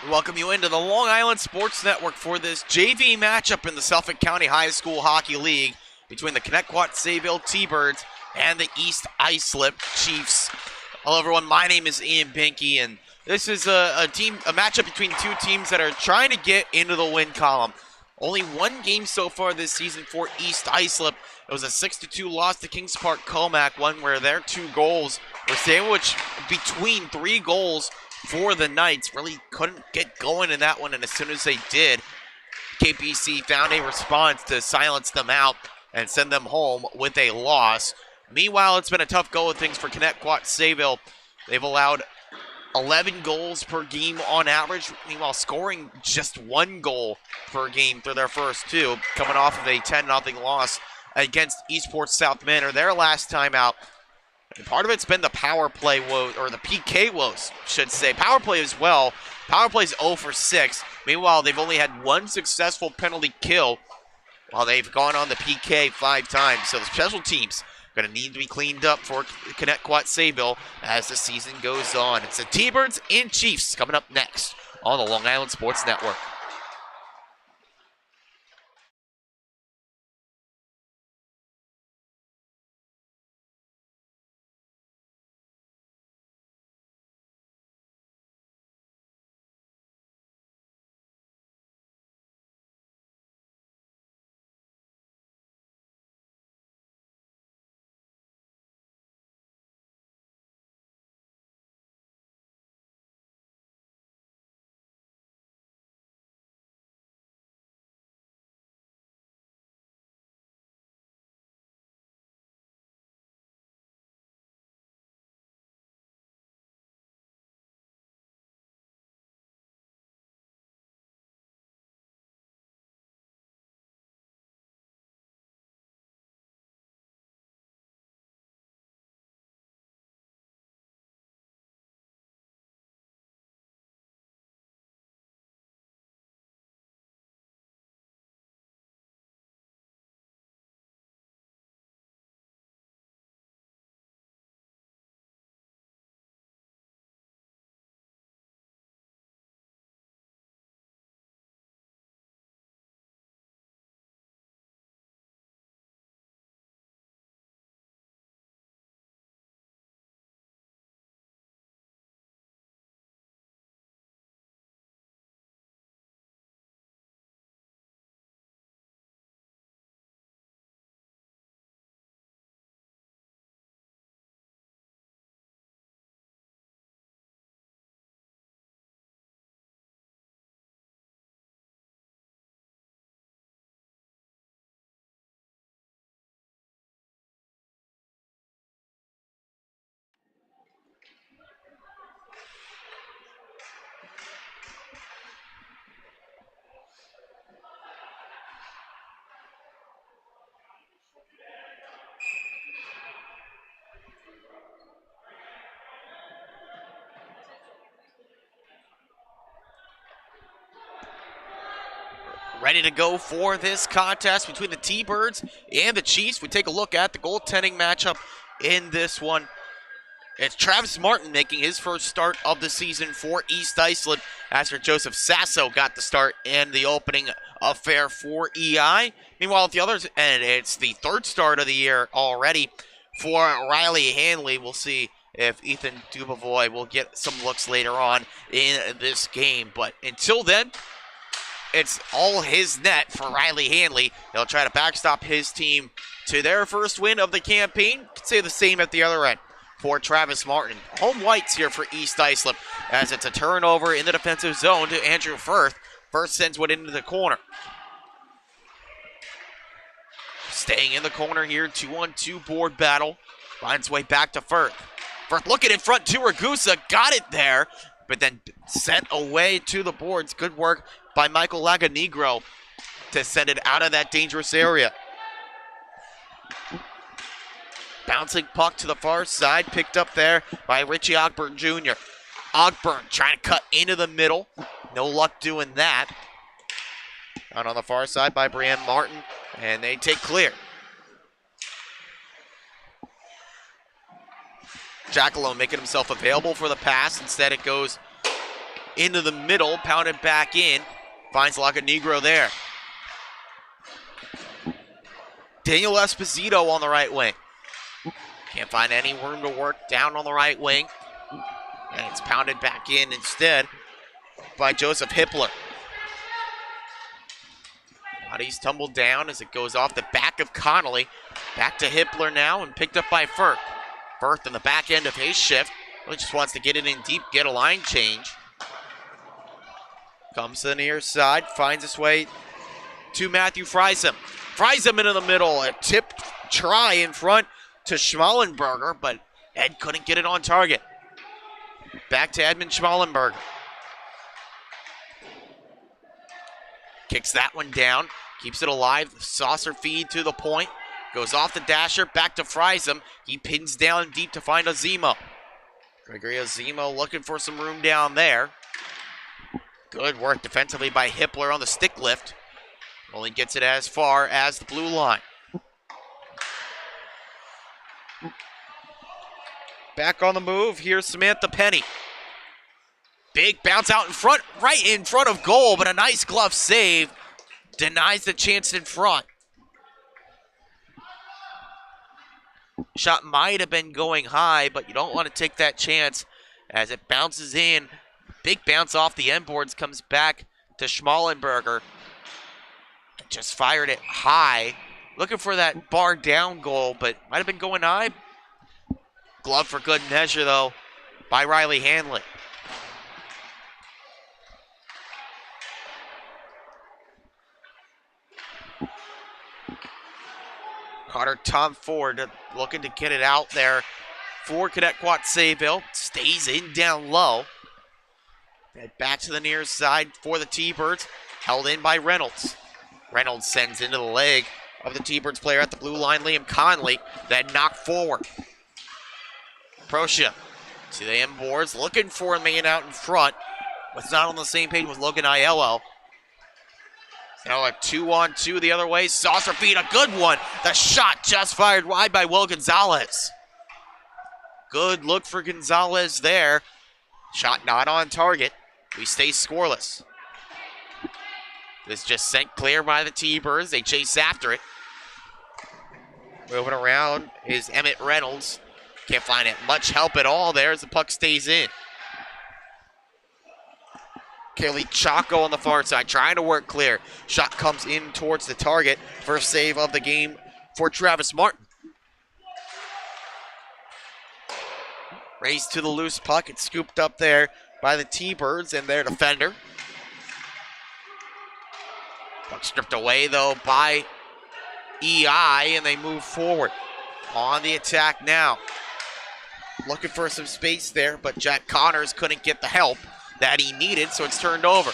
We welcome you into the Long Island Sports Network for this JV matchup in the Suffolk County High School Hockey League between the Connetquot Sayville T-Birds and the East Islip Chiefs. Hello everyone, my name is Ian Binky, and this is a matchup between two teams that are trying to get into the win column. Only one game so far this season for East Islip. It was a 6-2 loss to Kings Park Comac, one where their 2 goals were sandwiched between 3 goals for the Knights. Really couldn't get going in that one, and as soon as they did, KPC found a response to silence them out and send them home with a loss. Meanwhile, it's been a tough go of things for Connetquot Sayville. They've allowed 11 goals per game on average, meanwhile scoring just 1 goal per game through their first 2, coming off of a 10-0 loss against Eastport South Manor their last time out. And part of it's been the power play woes, or the PK woes, should say. Power play as well. Power play is 0 for 6. Meanwhile, they've only had 1 successful penalty kill while they've gone on the PK 5 times. So the special teams going to need to be cleaned up for Connetquot Sayville as the season goes on. It's the T-Birds and Chiefs coming up next on the Long Island Sports Network. Ready to go for this contest between the T-Birds and the Chiefs. We take a look at the goaltending matchup in this one. It's Travis Martin making his first start of the season for East Islip, as for Joseph Sasso got the start in the opening affair for EI. Meanwhile, at the other end, it's the 3rd start of the year already for Riley Hanley. We'll see if Ethan Dubovoy will get some looks later on in this game. But until then, it's all his net for Riley Hanley. He'll try to backstop his team to their first win of the campaign. Could say the same at the other end for Travis Martin. Home whites here for East Islip, as it's a turnover in the defensive zone to Andrew Firth. Firth sends one into the corner. Staying in the corner here, 2-on-2 board battle. Finds way back to Firth. Firth looking in front to Ragusa, got it there, but then sent away to the boards. Good work by Michael Laganegro to send it out of that dangerous area. Bouncing puck to the far side, picked up there by Richie Ogburn Jr. Ogburn trying to cut into the middle. No luck doing that. Out on the far side by Brianne Martin, and they take clear. Jackalow making himself available for the pass. Instead it goes into the middle, pounded back in. Finds Lagonegro there. Daniel Esposito on the right wing. Can't find any room to work down on the right wing. And it's pounded back in instead by Joseph Hippler. Bodies tumbled down as it goes off the back of Connolly. Back to Hippler now and picked up by Firth. Firth in the back end of his shift. Really just wants to get it in deep, get a line change. Comes to the near side, finds his way to Matthew Friesen. Friesen into the middle, a tip try in front to Schmallenberger, but Ed couldn't get it on target. Back to Edmund Schmallenberger. Kicks that one down, keeps it alive. Saucer feed to the point. Goes off the dasher, back to Friesen. He pins down deep to find Azimo. Gregory Azimo looking for some room down there. Good work defensively by Hippler on the stick lift. Only gets it as far as the blue line. Back on the move, here's Samantha Penny. Big bounce out in front, right in front of goal, but a nice glove save. Denies the chance in front. Shot might have been going high, but you don't want to take that chance as it bounces in. Big bounce off the end boards, comes back to Schmallenberger. Just fired it high. Looking for that bar down goal, but might have been going high. Glove for good measure, though, by Riley Hanley. Carter Tom Ford looking to get it out there for Connetquot Sayville. Stays in down low. And back to the near side for the T-Birds. Held in by Reynolds. Reynolds sends into the leg of the T-Birds player at the blue line, Liam Conley. Then knocked forward. Procia to the end boards, looking for a man out in front. Was not on the same page with Logan Aiello. Now a 2-on-2 the other way. Saucer feed, a good one. The shot just fired wide by Will Gonzalez. Good look for Gonzalez there. Shot not on target. We stay scoreless. This just sent clear by the T-Birds. They chase after it. Moving around is Emmett Reynolds. Can't find it much help at all there as the puck stays in. Kaylee Chaco on the far side, trying to work clear. Shot comes in towards the target. First save of the game for Travis Martin. Raised to the loose puck. It's scooped up there by the T-Birds and their defender. Puck stripped away, though, by EI, and they move forward. On the attack now. Looking for some space there, but Jack Connors couldn't get the help that he needed, so it's turned over.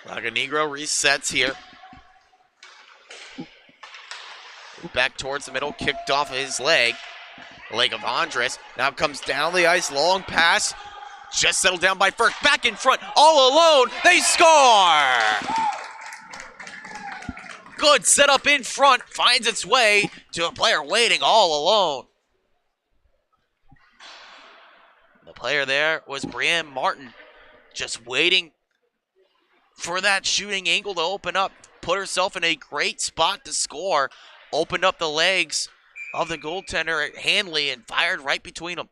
Lagonegro resets here. Back towards the middle, kicked off his leg. The leg of Andres. Now comes down the ice, long pass. Just settled down by Firth. Back in front, all alone. They score! Good setup in front. Finds its way to a player waiting all alone. The player there was Brianne Martin. Just waiting for that shooting angle to open up. Put herself in a great spot to score. Opened up the legs of the goaltender at Hanley and fired right between them.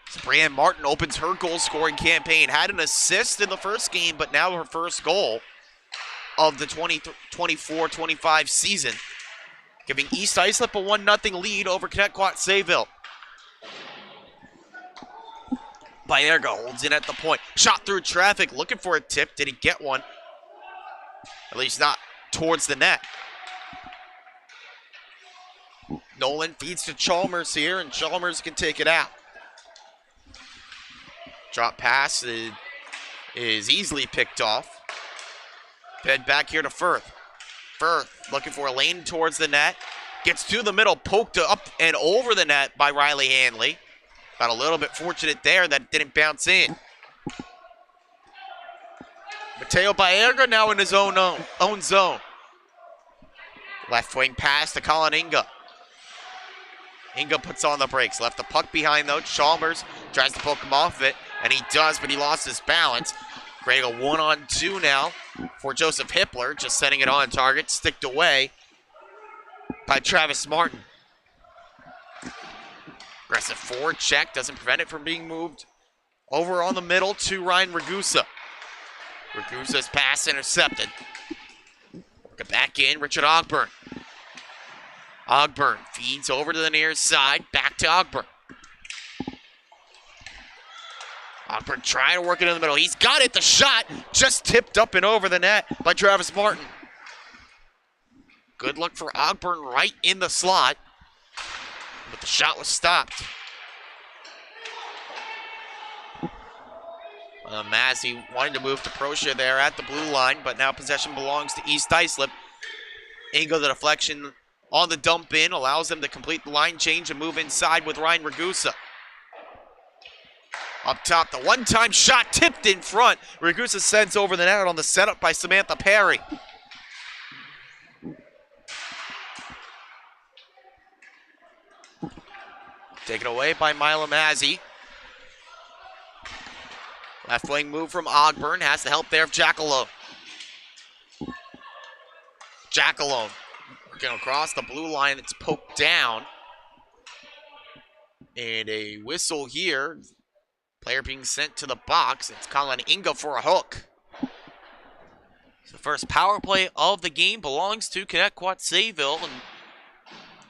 So Brianne Martin opens her goal-scoring campaign. Had an assist in the first game, but now her first goal of the 24-25 season, giving East Islip a 1-0 lead over Connetquot Sayville. Baerga holds in at the point. Shot through traffic, looking for a tip. Did he get one? At least not towards the net. Nolan feeds to Chalmers here, and Chalmers can take it out. Drop pass is easily picked off. Head back here to Firth. Firth looking for a lane towards the net. Gets to the middle, poked up and over the net by Riley Hanley. Got a little bit fortunate there that it didn't bounce in. Mateo Baerga now in his own zone. Left wing pass to Colin Inga. Inga puts on the brakes. Left the puck behind though. Chalmers tries to poke him off of it, and he does, but he lost his balance. Creating a 1-on-2 now for Joseph Hippler, just setting it on target, sticked away by Travis Martin. Aggressive forward check, doesn't prevent it from being moved over on the middle to Ryan Ragusa. Ragusa's pass intercepted. Work it back in, Richard Ogburn. Ogburn feeds over to the near side, back to Ogburn. Ogburn trying to work it in the middle. He's got it, the shot just tipped up and over the net by Travis Martin. Good look for Ogburn right in the slot, but the shot was stopped. Mazzy wanting to move to Procia there at the blue line, but now possession belongs to East Islip. Ingo, the deflection on the dump in, allows them to complete the line change and move inside with Ryan Ragusa. Up top, the one-time shot tipped in front. Ragusa sends over the net on the setup by Samantha Perry. Taken away by Mila Mazzy. Left wing move from Ogburn. Has the help there of Jackalone. Jackalone working across the blue line. It's poked down. And a whistle here. Player being sent to the box. It's Colin Inga for a hook. So the first power play of the game belongs to Connetquot Sayville. And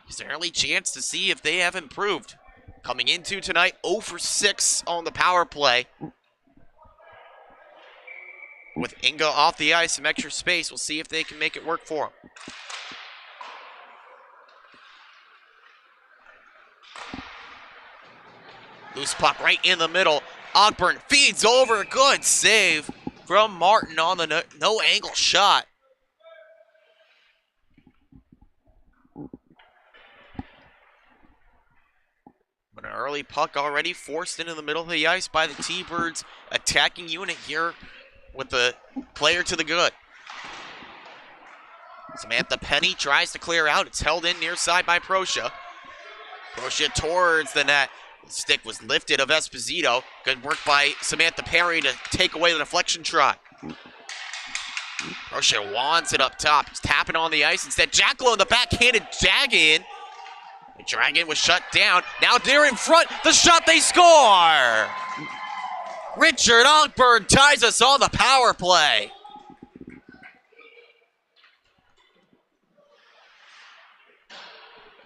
it's an early chance to see if they have improved. Coming into tonight, 0 for 6 on the power play. With Inga off the ice, some extra space. We'll see if they can make it work for him. Loose puck right in the middle. Ogburn feeds over. Good save from Martin on the no-angle shot. But an early puck already forced into the middle of the ice by the T-Birds attacking unit here with the player to the good. Samantha Penny tries to clear out. It's held in near side by Procia. Procia towards the net. The stick was lifted of Esposito. Good work by Samantha Perry to take away the deflection try. Procia wants it up top. He's tapping on the ice. Instead, Jackalone, the backhanded jag-in. The drag-in was shut down. Now they're in front. The shot, they score! Richard Ogburn ties us on the power play.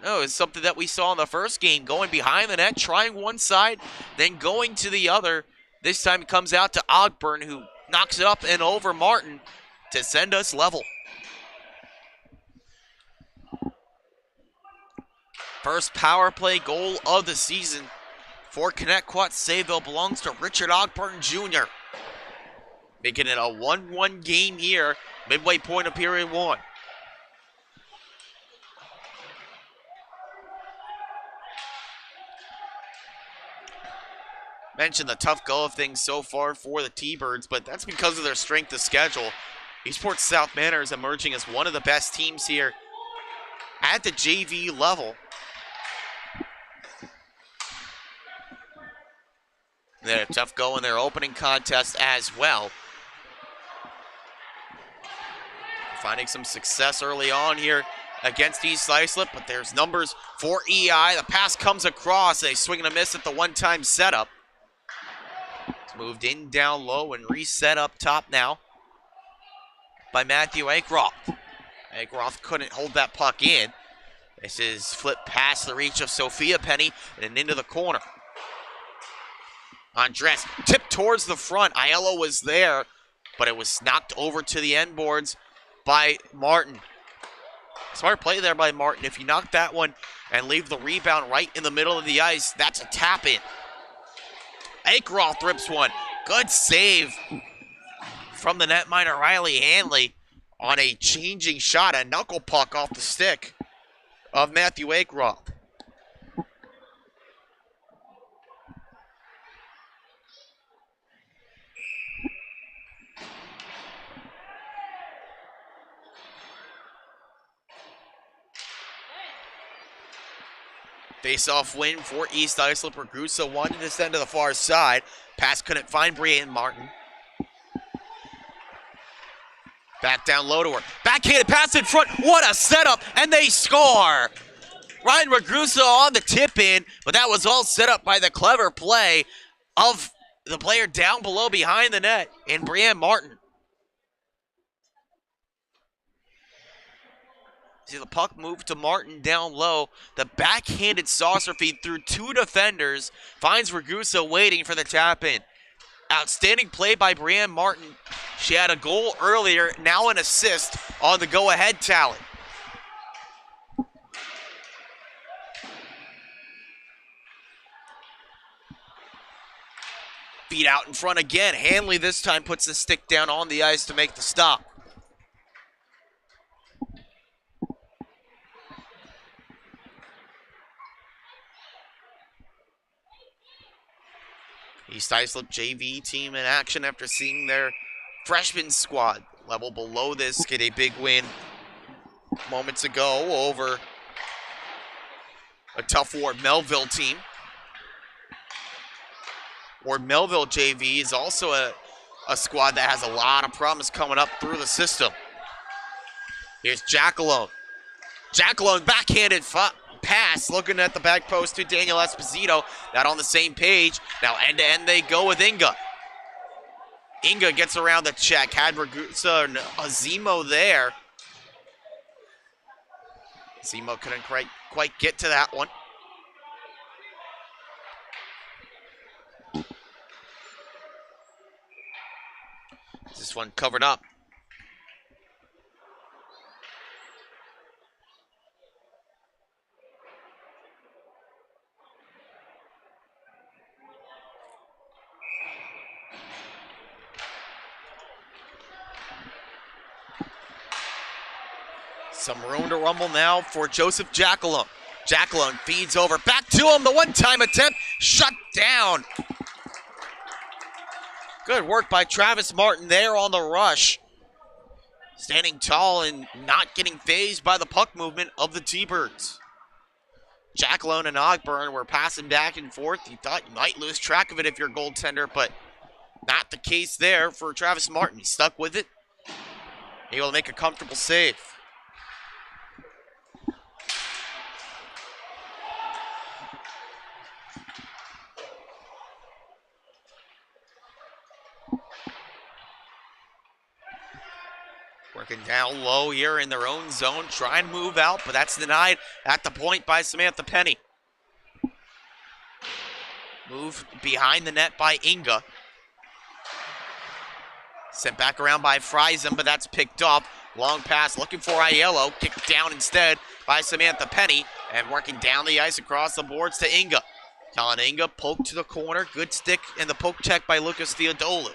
No, it's something that we saw in the first game, going behind the net, trying one side, then going to the other. This time it comes out to Ogburn, who knocks it up and over Martin to send us level. First power play goal of the season for Connetquot Sayville belongs to Richard Ogburn Jr. Making it a 1-1 game here, midway point of period 1. Mentioned the tough go of things so far for the T-Birds, but that's because of their strength of schedule. Eastport South Manor is emerging as one of the best teams here at the JV level. They had a tough go in their opening contest as well. Finding some success early on here against East Islip, but there's numbers for EI. The pass comes across. They swing and a miss at the one-time setup. It's moved in down low and reset up top now by Matthew Akeroth. Akeroth couldn't hold that puck in. This is flipped past the reach of Sophia Penny and into the corner. Andres tipped towards the front. Aiello was there, but it was knocked over to the end boards by Martin. Smart play there by Martin. If you knock that one and leave the rebound right in the middle of the ice, that's a tap in. Akeroth rips one. Good save from the netminder Riley Hanley on a changing shot, a knuckle puck off the stick of Matthew Akeroth. Face-off win for East Islip. Ragusa wanted to send to the far side. Pass couldn't find Brianne Martin. Back down low to her. Backhanded pass in front. What a setup, and they score. Ryan Ragusa on the tip in, but that was all set up by the clever play of the player down below behind the net in Brianne Martin. See the puck move to Martin down low. The backhanded saucer feed through two defenders finds Ragusa waiting for the tap in. Outstanding play by Brianne Martin. She had a goal earlier, now an assist on the go-ahead tally. Feed out in front again. Hanley this time puts the stick down on the ice to make the stop. East Islip JV team in action after seeing their freshman squad level below this get a big win moments ago over a tough Ward Melville team. Ward Melville JV is also a squad that has a lot of promise coming up through the system. Here's Jackalone. Jackalone backhanded pass, looking at the back post to Daniel Esposito. Not on the same page. Now end-to-end they go with Inga. Inga gets around the check. Had Ragusa and Azimo there. Azimo couldn't quite get to that one. This one covered up. Some room to rumble now for Joseph Jackalone. Jackalone feeds over, back to him, the one-time attempt, shut down. Good work by Travis Martin there on the rush. Standing tall and not getting fazed by the puck movement of the T-Birds. Jackalone and Ogburn were passing back and forth. You thought you might lose track of it if you're a goaltender, but not the case there for Travis Martin. He stuck with it, able to make a comfortable save. Working down low here in their own zone, trying to move out, but that's denied at the point by Samantha Penny. Move behind the net by Inga. Sent back around by Friesen, but that's picked up. Long pass looking for Aiello, kicked down instead by Samantha Penny, and working down the ice across the boards to Inga. Telling Inga, poke to the corner, good stick, and the poke check by Lucas Theodolu.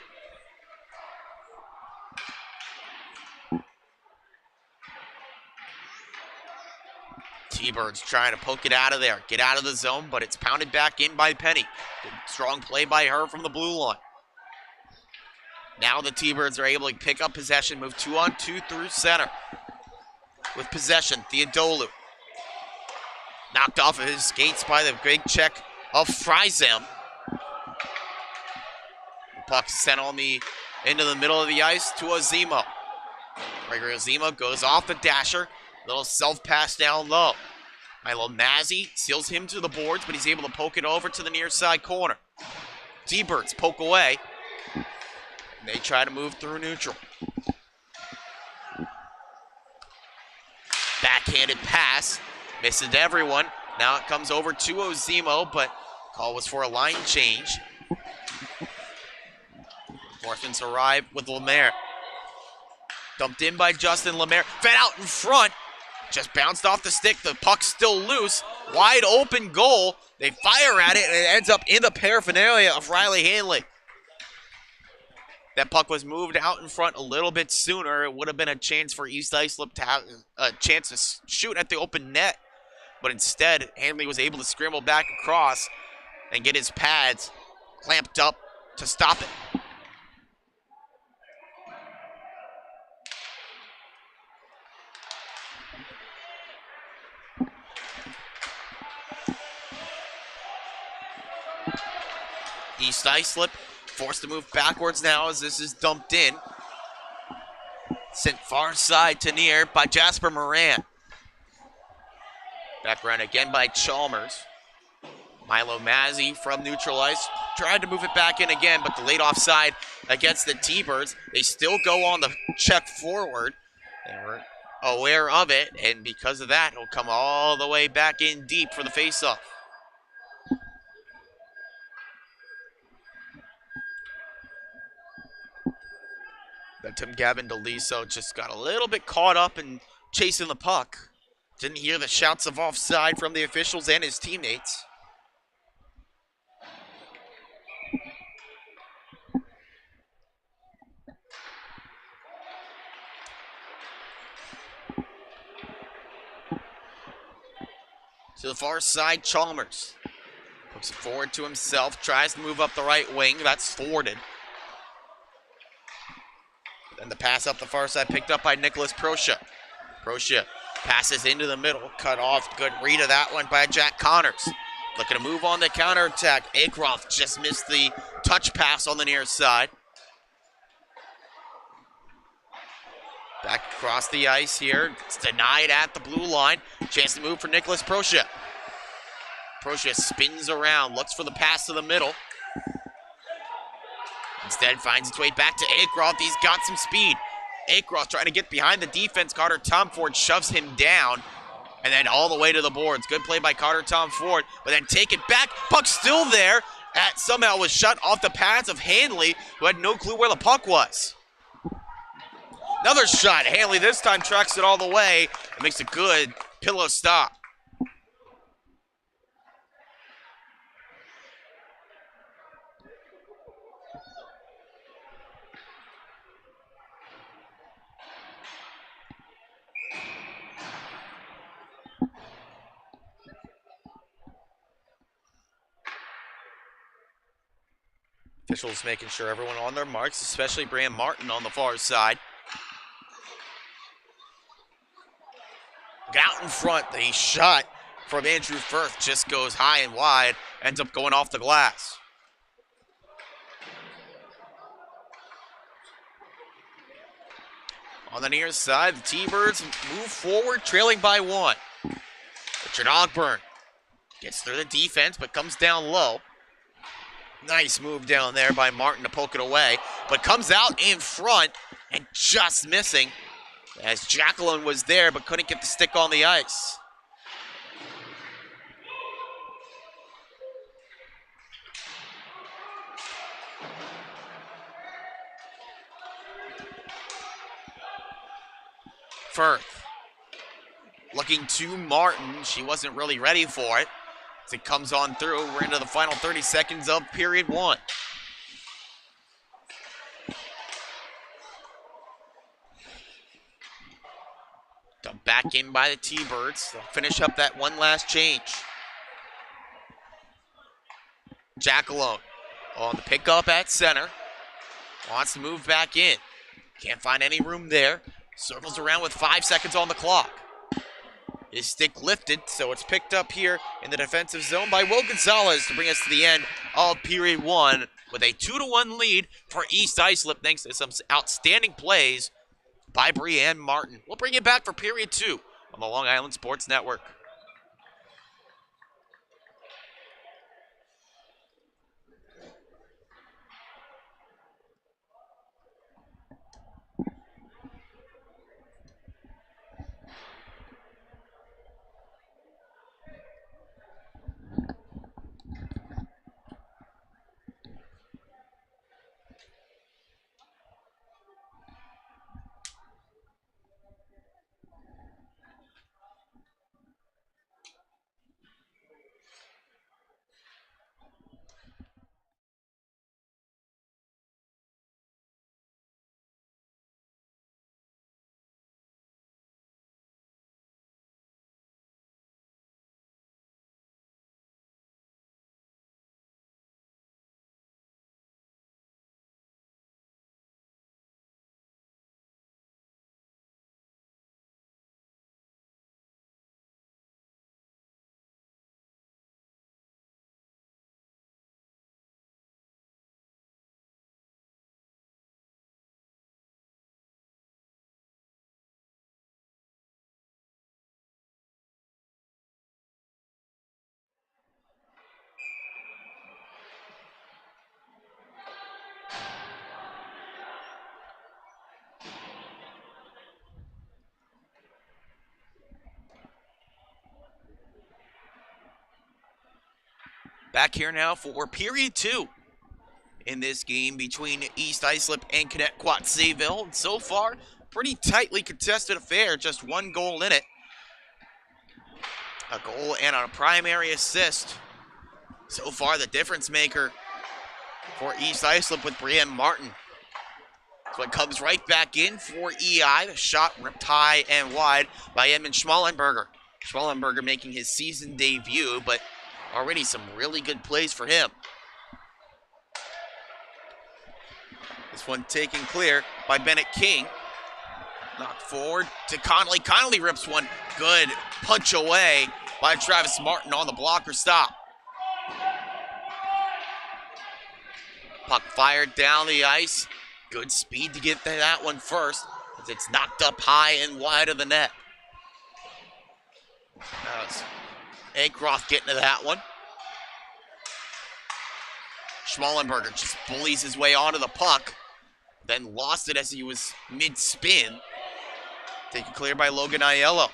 T-Birds trying to poke it out of there, get out of the zone, but it's pounded back in by Penny. Good, strong play by her from the blue line. Now the T-Birds are able to pick up possession, move 2-on-2 through center. With possession, Theodolu. Knocked off of his skates by the big check of Friesen. Puck sent on into the middle of the ice to Azimo. Gregory Azimo goes off the dasher. Little self-pass down low. Milo Mazzi seals him to the boards, but he's able to poke it over to the near side corner. T-Birds poke away. And they try to move through neutral. Backhanded pass. Misses everyone. Now it comes over to Ozimo, but call was for a line change. Morphins arrive with Lemaire. Dumped in by Justin Lemaire. Fed out in front. Just bounced off the stick. The puck's still loose. Wide open goal. They fire at it, and it ends up in the paraphernalia of Riley Hanley. That puck was moved out in front a little bit sooner. It would have been a chance for East Islip to have a chance to shoot at the open net. But instead, Hanley was able to scramble back across and get his pads clamped up to stop it. East Islip forced to move backwards now as this is dumped in. Sent far side to near by Jasper Moran. Back run again by Chalmers. Milo Mazzi from neutral ice tried to move it back in again, but delayed offside against the T-Birds. They still go on the check forward. They were aware of it, and because of that, it'll come all the way back in deep for the faceoff. But Tim Gavin DeLiso just got a little bit caught up in chasing the puck. Didn't hear the shouts of offside from the officials and his teammates. To the far side, Chalmers puts it forward to himself, tries to move up the right wing. That's thwarted. Then the pass up the far side picked up by Nicholas Proscia. Proscia passes into the middle, cut off. Good read of that one by Jack Connors. Looking to move on the counterattack. Akroth just missed the touch pass on the near side. Back across the ice here. It's denied at the blue line. Chance to move for Nicholas Proscia. Proscia spins around, looks for the pass to the middle. Instead finds its way back to Akroth. He's got some speed. Akroth trying to get behind the defense. Carter Tomford shoves him down. And then all the way to the boards. Good play by Carter Tomford. But then take it back. Puck still there. That somehow was shut off the pads of Hanley, who had no clue where the puck was. Another shot. Hanley this time tracks it all the way and makes a good pillow stop. Officials making sure everyone on their marks, especially Bram Martin on the far side. Out in front, the shot from Andrew Firth just goes high and wide, ends up going off the glass. On the near side, the T-Birds move forward, trailing by 1. Richard Ogburn gets through the defense, but comes down low. Nice move down there by Martin to poke it away, but comes out in front and just missing as Jacqueline was there but couldn't get the stick on the ice. Firth looking to Martin. She wasn't really ready for it. As it comes on through, we're into the final 30 seconds of period 1. Dumped back in by the T-Birds. They'll finish up that one last change. Jackalone on the pickup at center. Wants to move back in. Can't find any room there. Circles around with 5 seconds on the clock. His stick lifted, so it's picked up here in the defensive zone by Will Gonzalez to bring us to the end of period 1 with a 2-1 lead for East Islip thanks to some outstanding plays by Brianne Martin. We'll bring you back for period 2 on the Long Island Sports Network. Back here now for period 2 in this game between East Islip and Connetquot Sayville. So far, pretty tightly contested affair, just 1 goal in it. A goal and a primary assist. So far, the difference maker for East Islip with Brienne Martin. So it comes right back in for EI. The shot ripped high and wide by Edmund Schmallenberger. Schmallenberger making his season debut, but already some really good plays for him. This one taken clear by Bennett King. Knocked forward to Connolly. Connolly rips one. Good punch away by Travis Martin on the blocker stop. Puck fired down the ice. Good speed to get to that one first, as it's knocked up high and wide of the net. That was Ancroft getting to that one. Schmallenberger just bullies his way onto the puck, then lost it as he was mid-spin. Taken clear by Logan Aiello.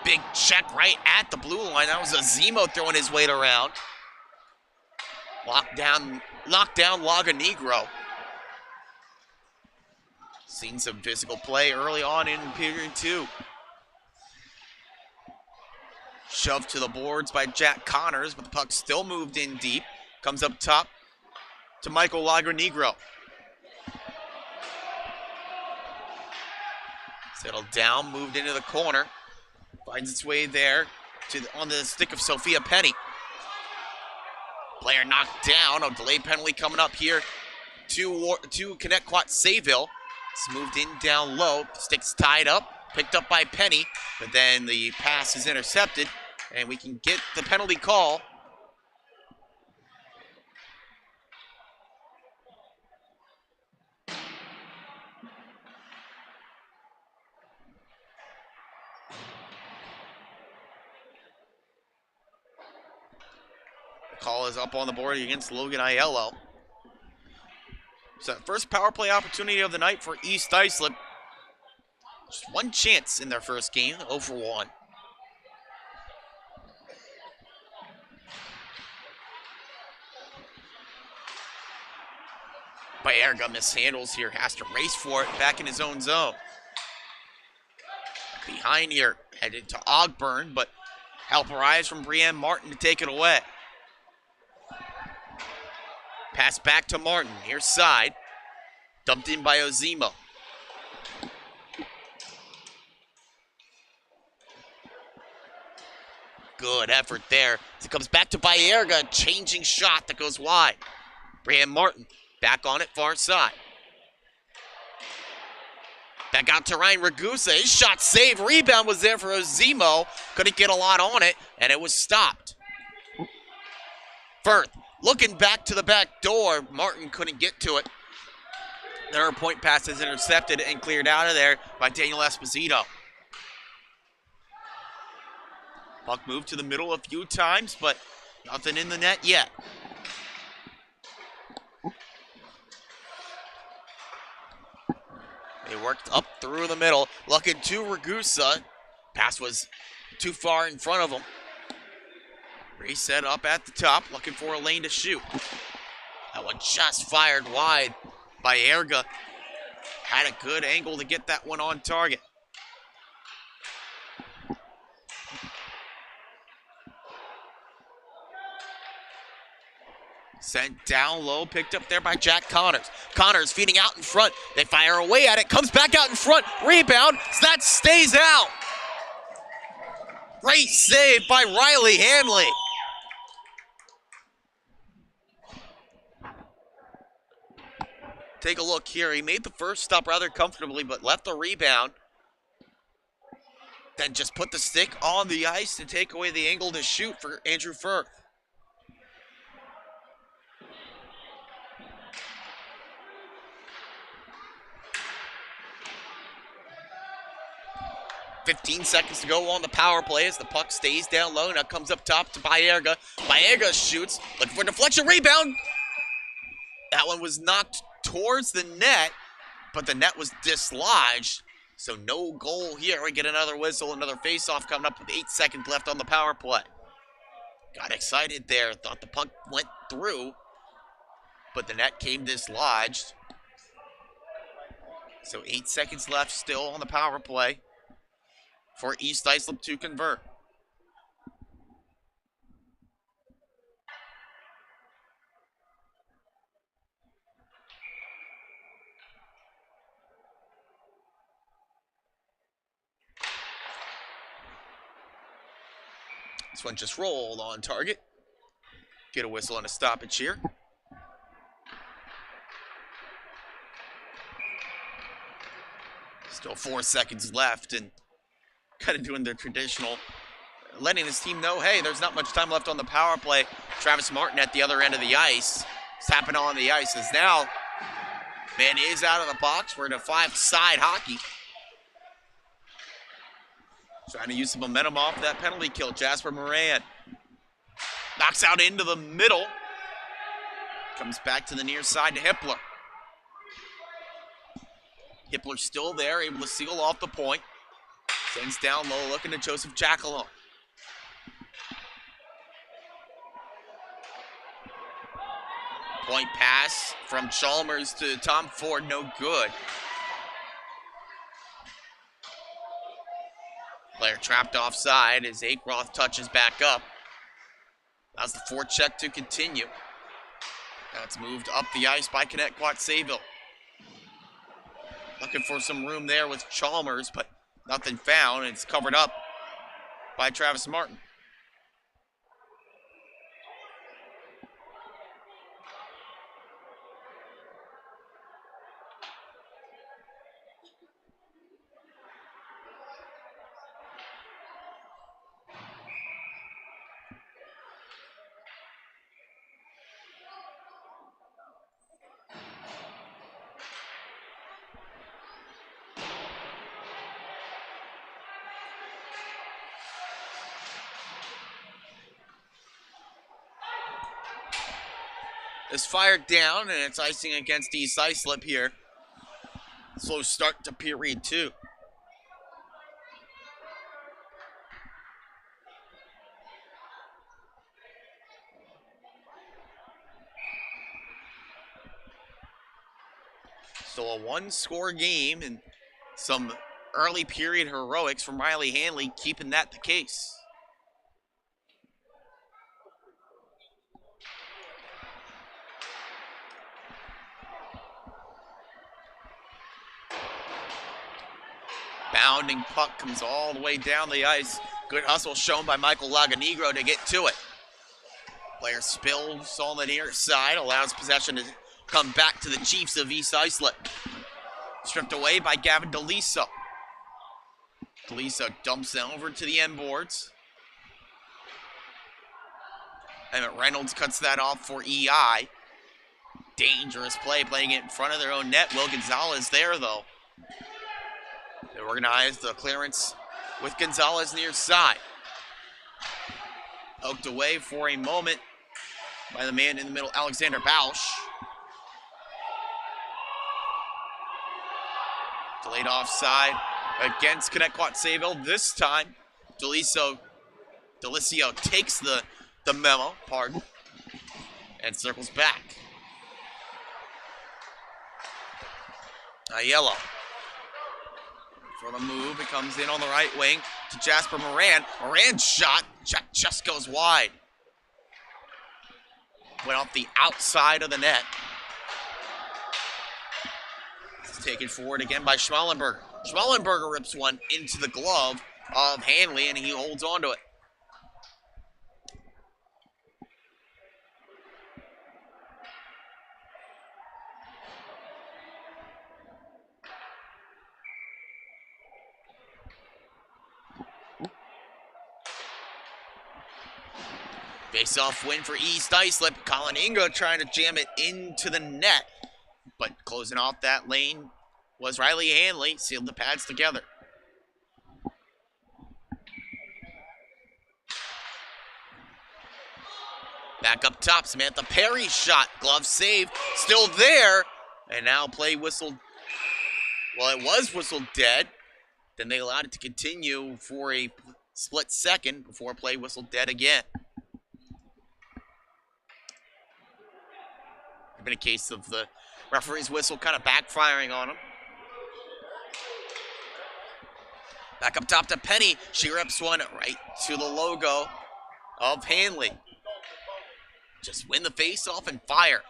Big check right at the blue line. That was Azimo throwing his weight around. Knocked down Laganegro. Seen some physical play early on in period 2. Shoved to the boards by Jack Connors, but the puck still moved in deep. Comes up top to Michael Laganegro. Settled down, moved into the corner. Finds its way there on the stick of Sophia Penny. Player knocked down. A delayed penalty coming up here to Connetquot Sayville. It's moved in down low. Stick's tied up. Picked up by Penny. But then the pass is intercepted. And we can get the penalty call. Call is up on the board against Logan Aiello. So first power play opportunity of the night for East Islip. Just 1 chance in their first game, 0 for 1. Baerga mishandles here, has to race for it back in his own zone. Behind here, headed to Ogburn, but help arrives from Brienne Martin to take it away. Pass back to Martin, near side. Dumped in by Ozimo. Good effort there. As it comes back to Baerga, changing shot that goes wide. Brian Martin back on it, far side. Back out to Ryan Ragusa. His shot saved. Rebound was there for Ozimo. Couldn't get a lot on it, and it was stopped. Firth looking back to the back door. Martin couldn't get to it. Their point pass is intercepted and cleared out of there by Daniel Esposito. Puck moved to the middle a few times, but nothing in the net yet. They worked up through the middle, looking to Ragusa. Pass was too far in front of him. Reset up at the top, looking for a lane to shoot. That one just fired wide by Baerga. Had a good angle to get that one on target. Sent down low, picked up there by Jack Connors. Connors feeding out in front. They fire away at it, comes back out in front. Rebound, so that stays out. Great save by Riley Hanley. Take a look here. He made the first stop rather comfortably, but left the rebound. Then just put the stick on the ice to take away the angle to shoot for Andrew Firth. "15 seconds to go on the power play as the puck stays down low. Now comes up top to Baerga. Baerga shoots, looking for a deflection, rebound. That one was knocked towards the net, but the net was dislodged. So no goal here. We get another whistle, another face-off coming up with 8 seconds left on the power play. Got excited there. Thought the puck went through, but the net came dislodged. So 8 seconds left still on the power play for East Islip to convert. This one just rolled on target. Get a whistle and a stoppage here. Still 4 seconds left, and kind of doing their traditional, letting this team know, hey, there's not much time left on the power play. Travis Martin at the other end of the ice. Tapping on the ice as now, man is out of the box. We're in a 5-side hockey. Trying to use some momentum off that penalty kill. Jasper Moran knocks out into the middle. Comes back to the near side to Hippler. Hippler still there, able to seal off the point. Sends down low, looking to Joseph Jackalone. Point pass from Chalmers to Tom Ford, no good. Player trapped offside as Akroth touches back up. That's the forecheck to continue. That's moved up the ice by Connetquot Sayville. Looking for some room there with Chalmers, but nothing found. It's covered up by Travis Martin. Is fired down, and it's icing against East Islip here. Slow start to period 2. Still a 1-score game, and some early period heroics from Riley Hanley keeping that the case. Bounding puck comes all the way down the ice. Good hustle shown by Michael Laganegro to get to it. Player spills on the near side, allows possession to come back to the Chiefs of East Islip. Stripped away by Gavin DeLiso. DeLiso dumps it over to the end boards. Emmett Reynolds cuts that off for EI. Dangerous play, playing it in front of their own net. Will Gonzalez there, though. They organize the clearance with Gonzalez near side. Poked away for a moment by the man in the middle, Alexander Bausch. Delayed offside against Connetquot Sayville. This time, Delisio takes the memo, and circles back. Aiello. For the move, it comes in on the right wing to Jasper Moran. Moran's shot just goes wide. Went off the outside of the net. It's taken forward again by Schmallenberger. Schmallenberger rips one into the glove of Hanley, and he holds on to it. Face-off win for East Islip. Colin Ingo trying to jam it into the net. But closing off that lane was Riley Hanley. Sealed the pads together. Back up top, Samantha Perry shot. Glove save. Still there. And now play whistled. Well, it was whistled dead. Then they allowed it to continue for a split second before play whistled dead again. It's been a case of the referee's whistle kind of backfiring on him. Back up top to Penny. She rips one right to the logo of Hanley. Just win the face-off and fire.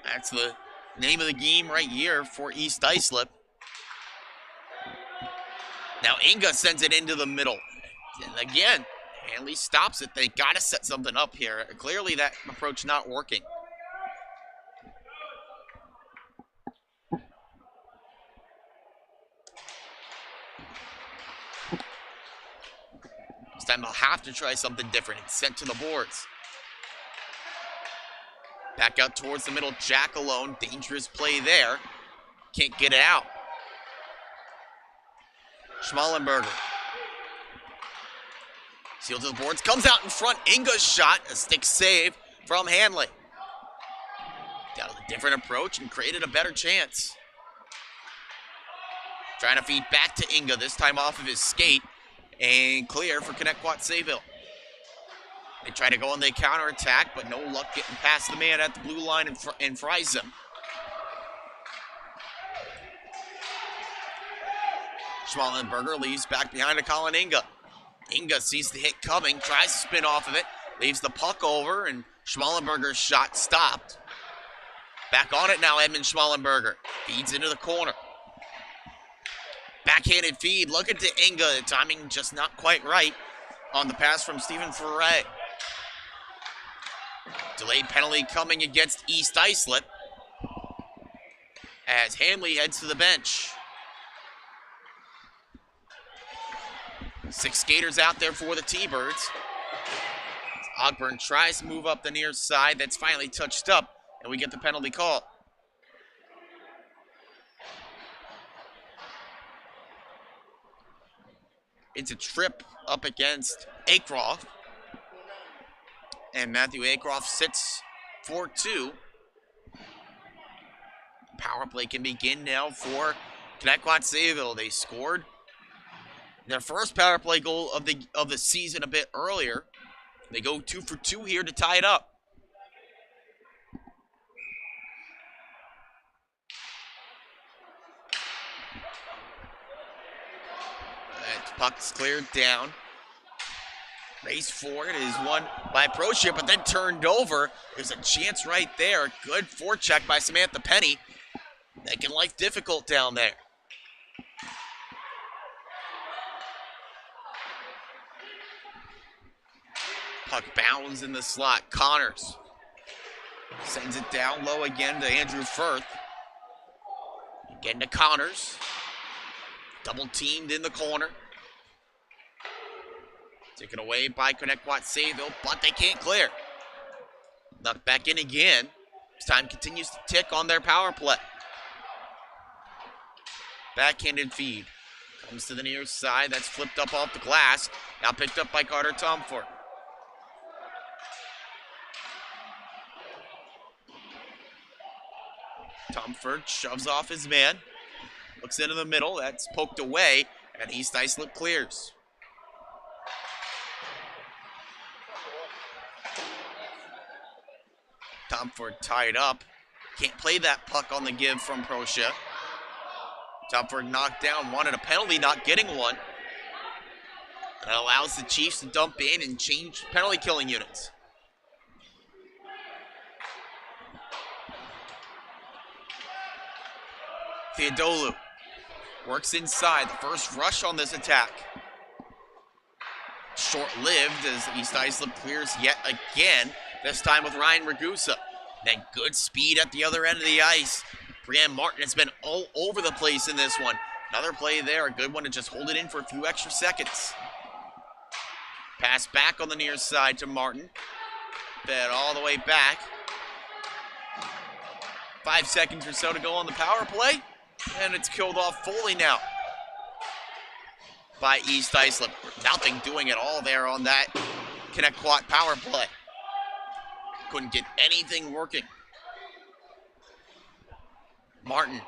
That's the name of the game right here for East Islip. Now Inga sends it into the middle. And again, Hanley stops it. They got to set something up here. Clearly that approach not working. This time they'll have to try something different. It's sent to the boards. Back out towards the middle, Jack alone. Dangerous play there. Can't get it out. Schmallenberger. Sealed to the boards, comes out in front. Inga's shot, a stick save from Hanley. Down with a different approach and created a better chance. Trying to feed back to Inga, this time off of his skate. And clear for Connetquot Sayville. They try to go on the counterattack, but no luck getting past the man at the blue line and fries them. Schmallenberger leaves back behind to Colin Inga. Inga sees the hit coming, tries to spin off of it, leaves the puck over, and Schmallenberger's shot stopped. Back on it now, Edmund Schmallenberger. Feeds into the corner. Backhanded feed, looking to Inga. The timing just not quite right on the pass from Stephen Ferret. Delayed penalty coming against East Islip as Hanley heads to the bench. 6 skaters out there for the T-Birds. Ogburn tries to move up the near side. That's finally touched up, and we get the penalty call. It's a trip up against Acroft. And Matthew Acroft sits 4-2. Power play can begin now for Connetquot Sayville. They scored their first power play goal of the season a bit earlier. They go 2 for 2 here to tie it up. That puck's cleared down. Race forward is won by Proshia, but then turned over. There's a chance right there. Good forecheck by Samantha Penny. Making life difficult down there. Puck bounds in the slot. Connors sends it down low again to Andrew Firth. Again to Connors. Double teamed in the corner. Taken away by Connetquot Sayville, but they can't clear. Knocked back in again. This time continues to tick on their power play. Backhanded feed. Comes to the near side. That's flipped up off the glass. Now picked up by Carter Tomford. Tomford shoves off his man. Looks into the middle. That's poked away. And East Islip clears. Tomford tied up. Can't play that puck on the give from Proshia. Tomford knocked down, wanted a penalty, not getting one. That allows the Chiefs to dump in and change penalty killing units. Theodolu works inside. The first rush on this attack. Short-lived as East Islip clears yet again. This time with Ryan Ragusa. Then good speed at the other end of the ice. Brianne Martin has been all over the place in this one. Another play there, a good one to just hold it in for a few extra seconds. Pass back on the near side to Martin. Fed all the way back. 5 seconds or so to go on the power play. And it's killed off fully now by East Islip. Nothing doing at all there on that Connetquot power play. Couldn't get anything working. Martin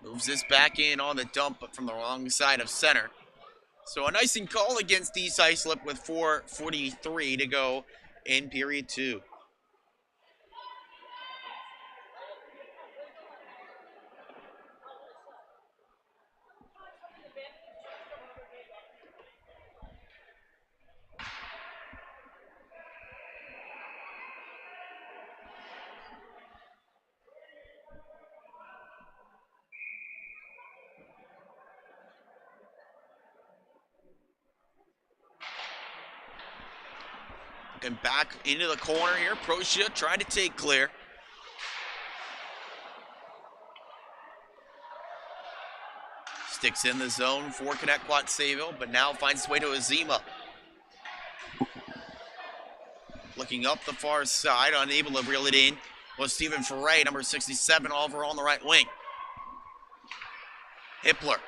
Moves this back in on the dump, but from the wrong side of center. So an icing call against East Islip with 4:43 to go in period 2. And back into the corner here. Procia trying to take clear. Sticks in the zone for Connetquot Sayville, but now finds its way to Azima. Looking up the far side, unable to reel it in, was Stephen Ferre, number 67, over on the right wing. Hippler.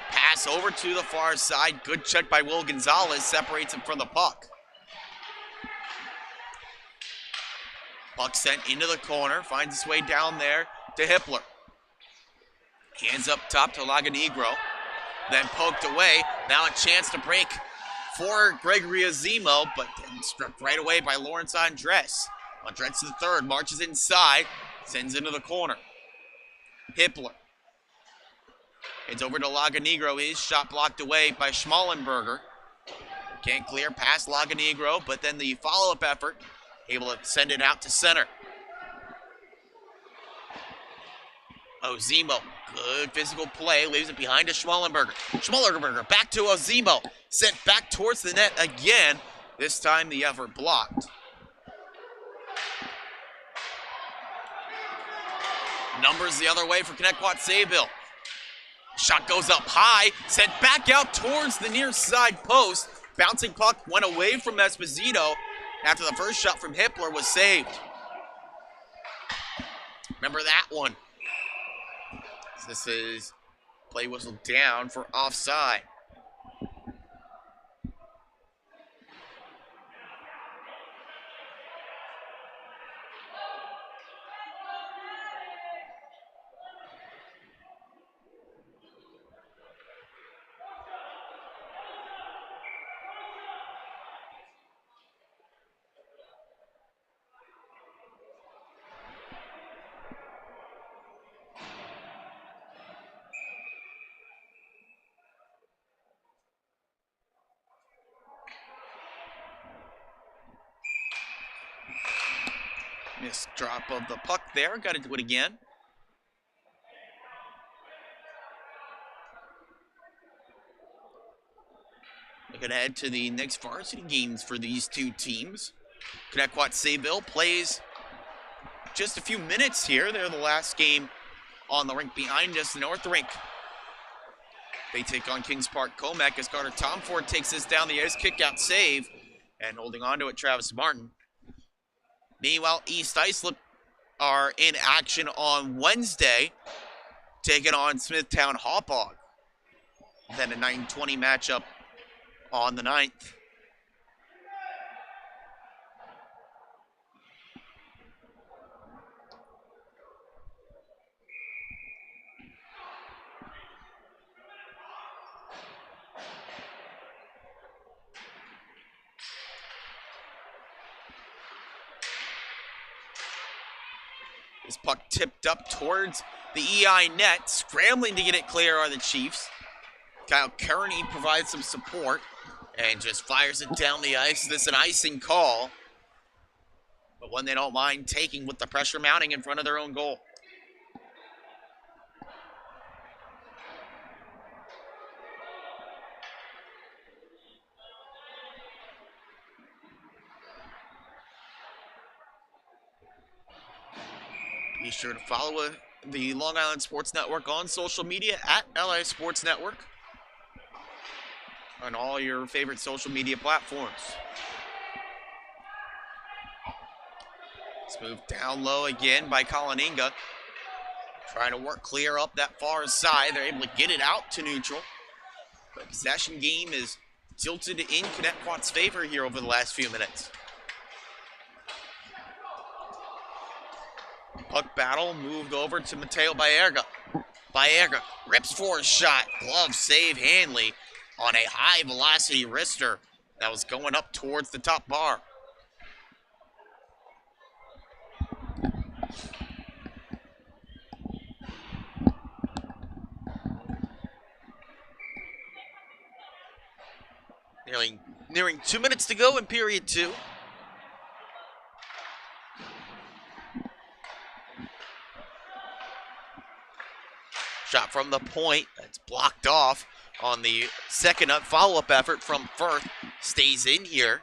Pass over to the far side. Good check by Will Gonzalez. Separates him from the puck. Puck sent into the corner. Finds its way down there to Hippler. Hands up top to Laganegro. Then poked away. Now a chance to break for Gregory Azimo, but struck right away by Lawrence Andres. Andres to the third. Marches inside. Sends into the corner. Hippler. It's over to Laganegro. His shot blocked away by Schmallenberger. Can't clear past Laganegro, but then the follow-up effort, able to send it out to center. Ozimo, good physical play, leaves it behind to Schmallenberger. Schmallenberger back to Ozimo, sent back towards the net again. This time the effort blocked. Numbers the other way for Connetquot Sayville. Shot goes up high, sent back out towards the near side post. Bouncing puck went away from Esposito after the first shot from Hippler was saved. Remember that one. This is play whistle down for offside. Missed drop of the puck there. Got to do it again. Looking ahead to the next varsity games for these two teams. Connetquot Sayville plays just a few minutes here. They're the last game on the rink behind us, North Rink. They take on Kings Park Comac as Carter Tomford takes this down the ice, kick out save, and holding on to it, Travis Martin. Meanwhile, East Islip are in action on Wednesday, taking on Smithtown Hauppauge. Then a 9:20 matchup on the 9th. This puck tipped up towards the EI net. Scrambling to get it clear are the Chiefs. Kyle Kearney provides some support and just fires it down the ice. This is an icing call, but one they don't mind taking with the pressure mounting in front of their own goal. Be sure to follow the Long Island Sports Network on social media at LI Sports Network on all your favorite social media platforms. Let's move down low again by Kalaninga. Trying to work clear up that far side. They're able to get it out to neutral. But possession game is tilted in Connetquot's favor here over the last few minutes. Puck battle moved over to Mateo Baerga. Baerga rips for a shot. Glove save Hanley on a high velocity wrister that was going up towards the top bar. Nearing 2 minutes to go in period 2. Shot from the point, that's blocked off on the second follow-up effort from Firth. Stays in here.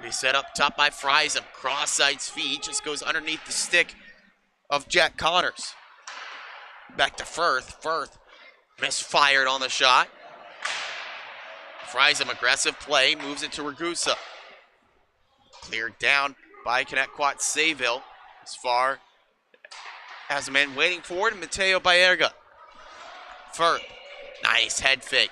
They set up top by Friesen. Cross-side's feed just goes underneath the stick of Jack Connors. Back to Firth. Firth misfired on the shot. Friesen, aggressive play, moves it to Ragusa. Cleared down by Connetquot Sayville. As far as a man waiting for it, Mateo Baerga. Firth, nice head fake.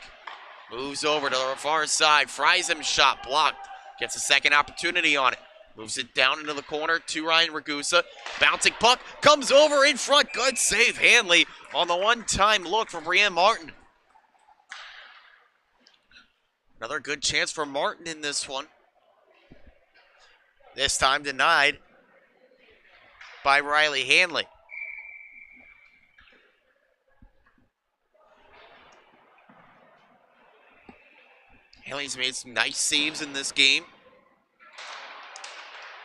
Moves over to the far side. Friesen shot blocked. Gets a second opportunity on it. Moves it down into the corner to Ryan Ragusa. Bouncing puck, comes over in front. Good save, Hanley, on the one-time look from Brianne Martin. Another good chance for Martin in this one. This time denied by Riley Hanley. Hanley's made some nice saves in this game,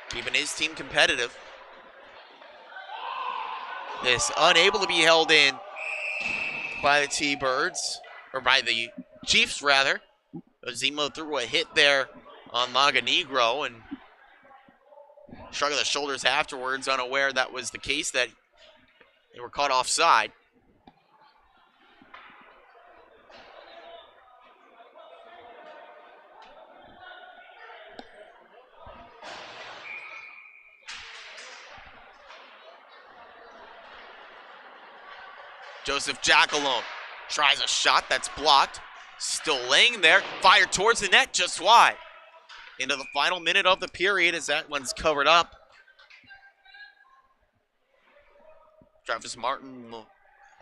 keeping his team competitive. This unable to be held in by the T-Birds, or by the Chiefs rather. Zemo threw a hit there on Laganegro and shrugged the shoulders afterwards, unaware that was the case, that they were caught offside. Joseph Jackalone tries a shot that's blocked. Still laying there. Fired towards the net, just wide. Into the final minute of the period as that one's covered up. Travis Martin will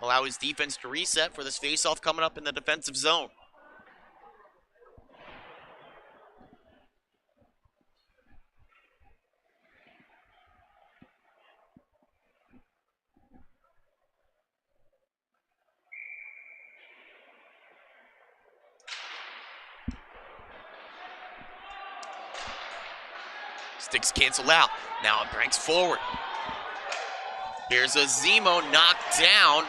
allow his defense to reset for this faceoff coming up in the defensive zone. Sticks cancel out. Now it breaks forward. Here's a Zemo knocked down.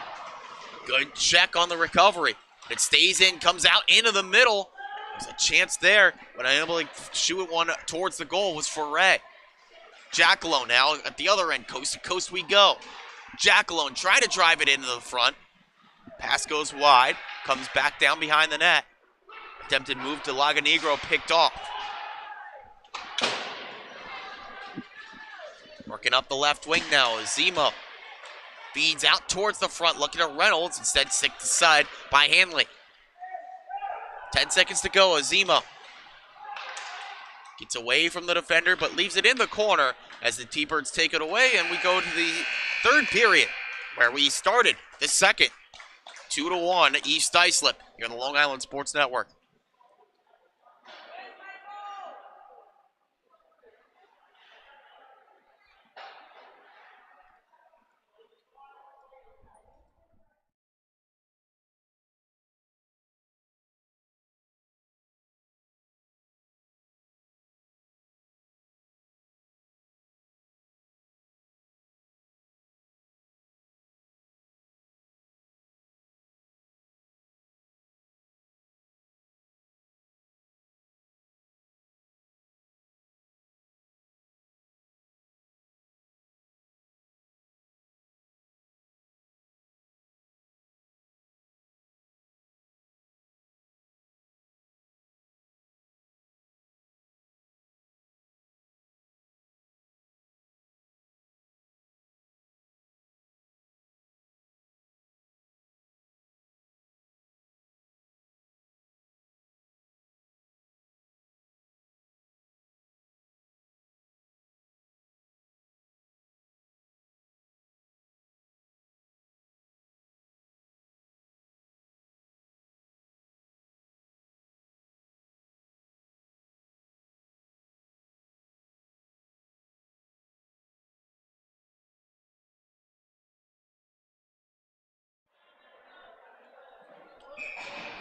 Good check on the recovery. It stays in, comes out into the middle. There's a chance there, but unable to shoot one towards the goal was Foray. Jackalone now at the other end. Coast to coast we go. Jackalone trying to drive it into the front. Pass goes wide. Comes back down behind the net. Attempted move to Laganegro, picked off. Working up the left wing now is Zemo. Feeds out towards the front, looking at Reynolds, instead sticked aside by Hanley. 10 seconds to go, Zemo gets away from the defender, but leaves it in the corner as the T-Birds take it away, and we go to the third period, where we started the second. 2-1 East Islip here on the Long Island Sports Network.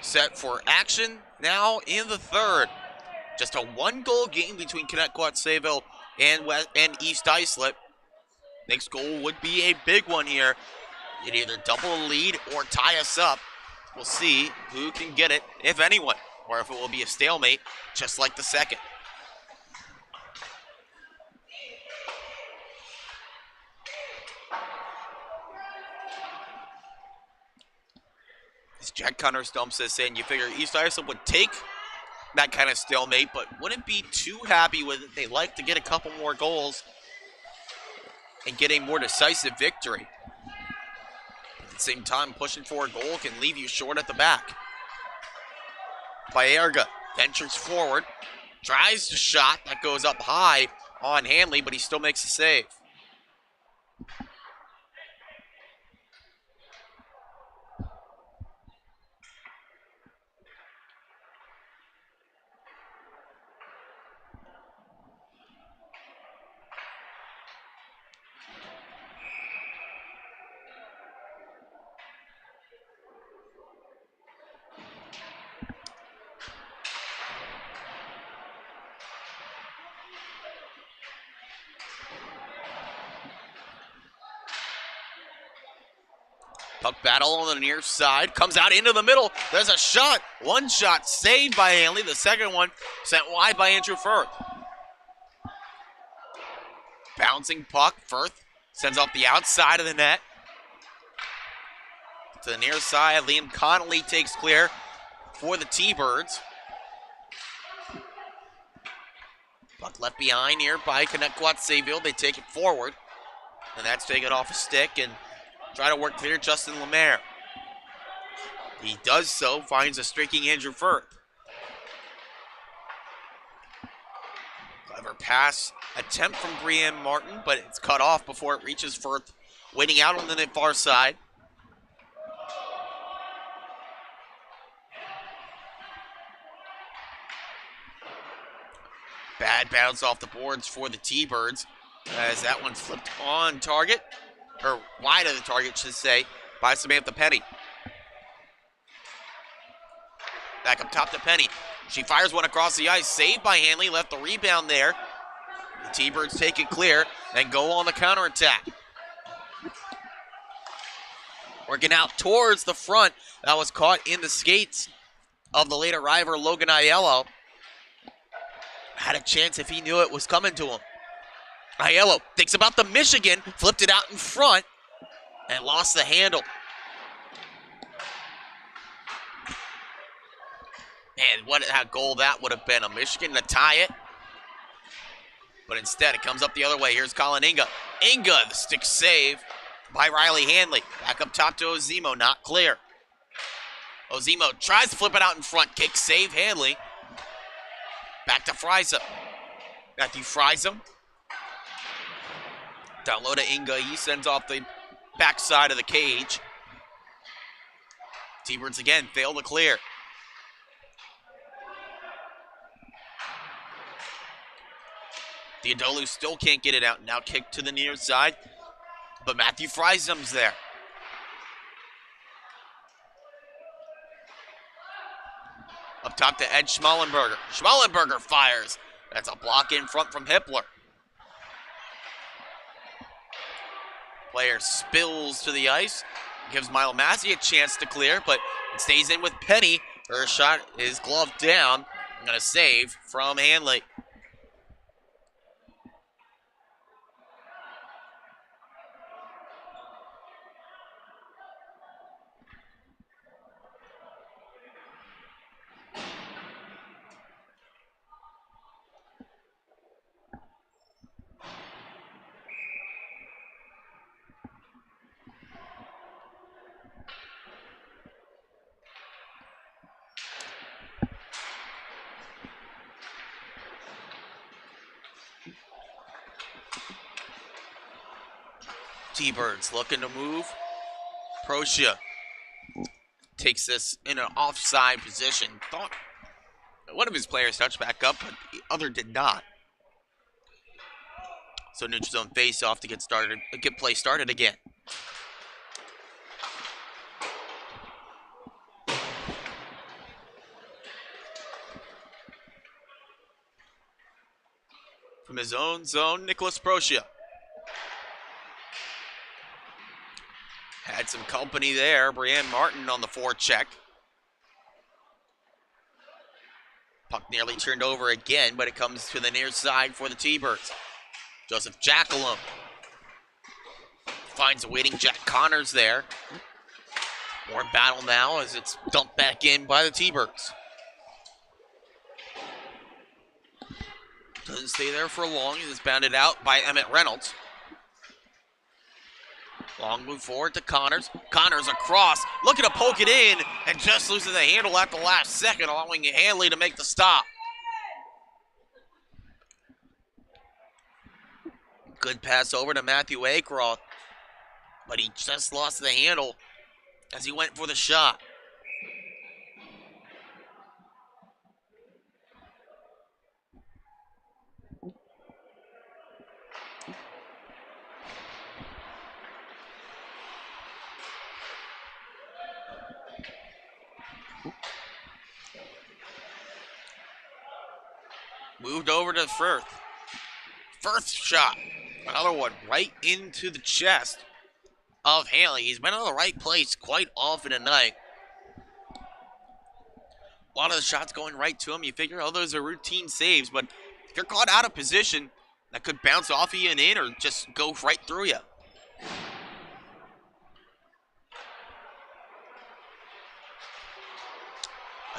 set for action now in the third. Just a 1-goal game between Connetquot, Sayville, and East Islip. Next goal would be a big one here. It'd either double a lead or tie us up. We'll see who can get it, if anyone, or if it will be a stalemate, just like the second. As Jack Connors dumps this in, you figure East Islip would take that kind of stalemate, but wouldn't be too happy with it. They like to get a couple more goals and get a more decisive victory. At the same time, pushing for a goal can leave you short at the back. Baerga ventures forward, tries the shot that goes up high on Hanley, but he still makes a save. Puck battle on the near side, comes out into the middle. There's a shot. One shot saved by Hanley. The second one sent wide by Andrew Firth. Bouncing puck. Firth sends off the outside of the net. To the near side, Liam Connolly takes clear for the T-Birds. Puck left behind here by Connetquot Sayville. They take it forward. And that's taken off a stick and try to work clear Justin Lemaire. He does so, finds a streaking Andrew Firth. Clever pass attempt from Brian Martin, but it's cut off before it reaches Firth, waiting out on the far side. Bad bounce off the boards for the T-Birds, as that one's flipped on target. Or wide of the target, should say, by Samantha Penny. Back up top to Penny. She fires one across the ice, saved by Hanley, left the rebound there. The T-Birds take it clear and go on the counterattack. Working out towards the front. That was caught in the skates of the late arriver, Logan Aiello. Had a chance if he knew it was coming to him. Aiello thinks about the Michigan, flipped it out in front, and lost the handle. And what a goal that would have been. A Michigan to tie it. But instead, it comes up the other way. Here's Colin Inga. Inga, the stick save by Riley Hanley. Back up top to Ozimo, not clear. Ozimo tries to flip it out in front. Kick save, Hanley. Back to Friesen. Matthew Friesen. Down low to Inga. He sends off the backside of the cage. T-Birds again fail to clear. Theodolu still can't get it out. Now kicked to the near side. But Matthew Friesen's there. Up top to Ed Schmallenberger. Schmallenberger fires. That's a block in front from Hippler. Player spills to the ice. Gives Milo Massey a chance to clear, but it stays in with Penny. Her shot is gloved down. And a save from Hanley. T-Birds looking to move. Procia takes this in an offside position. Thought one of his players touched back up, but the other did not. So neutral zone face off to get play started again. his own zone, Nicholas Procia. Had some company there. Brianne Martin on the forecheck. Puck nearly turned over again, but it comes to the near side for the T-Birds. Joseph Jackalone finds a waiting Jack Connors there. More battle now as it's dumped back in by the T-Birds. Doesn't stay there for long. It's bounded out by Emmett Reynolds. Long move forward to Connors. Connors across, looking to poke it in, and just loses the handle at the last second, allowing Hanley to make the stop. Good pass over to Matthew Acroft, but he just lost the handle as he went for the shot. Moved over to Firth. Firth's shot. Another one right into the chest of Hanley. He's been in the right place quite often tonight. A lot of the shots going right to him. You figure, oh, those are routine saves, but if you're caught out of position, that could bounce off of you and in or just go right through you.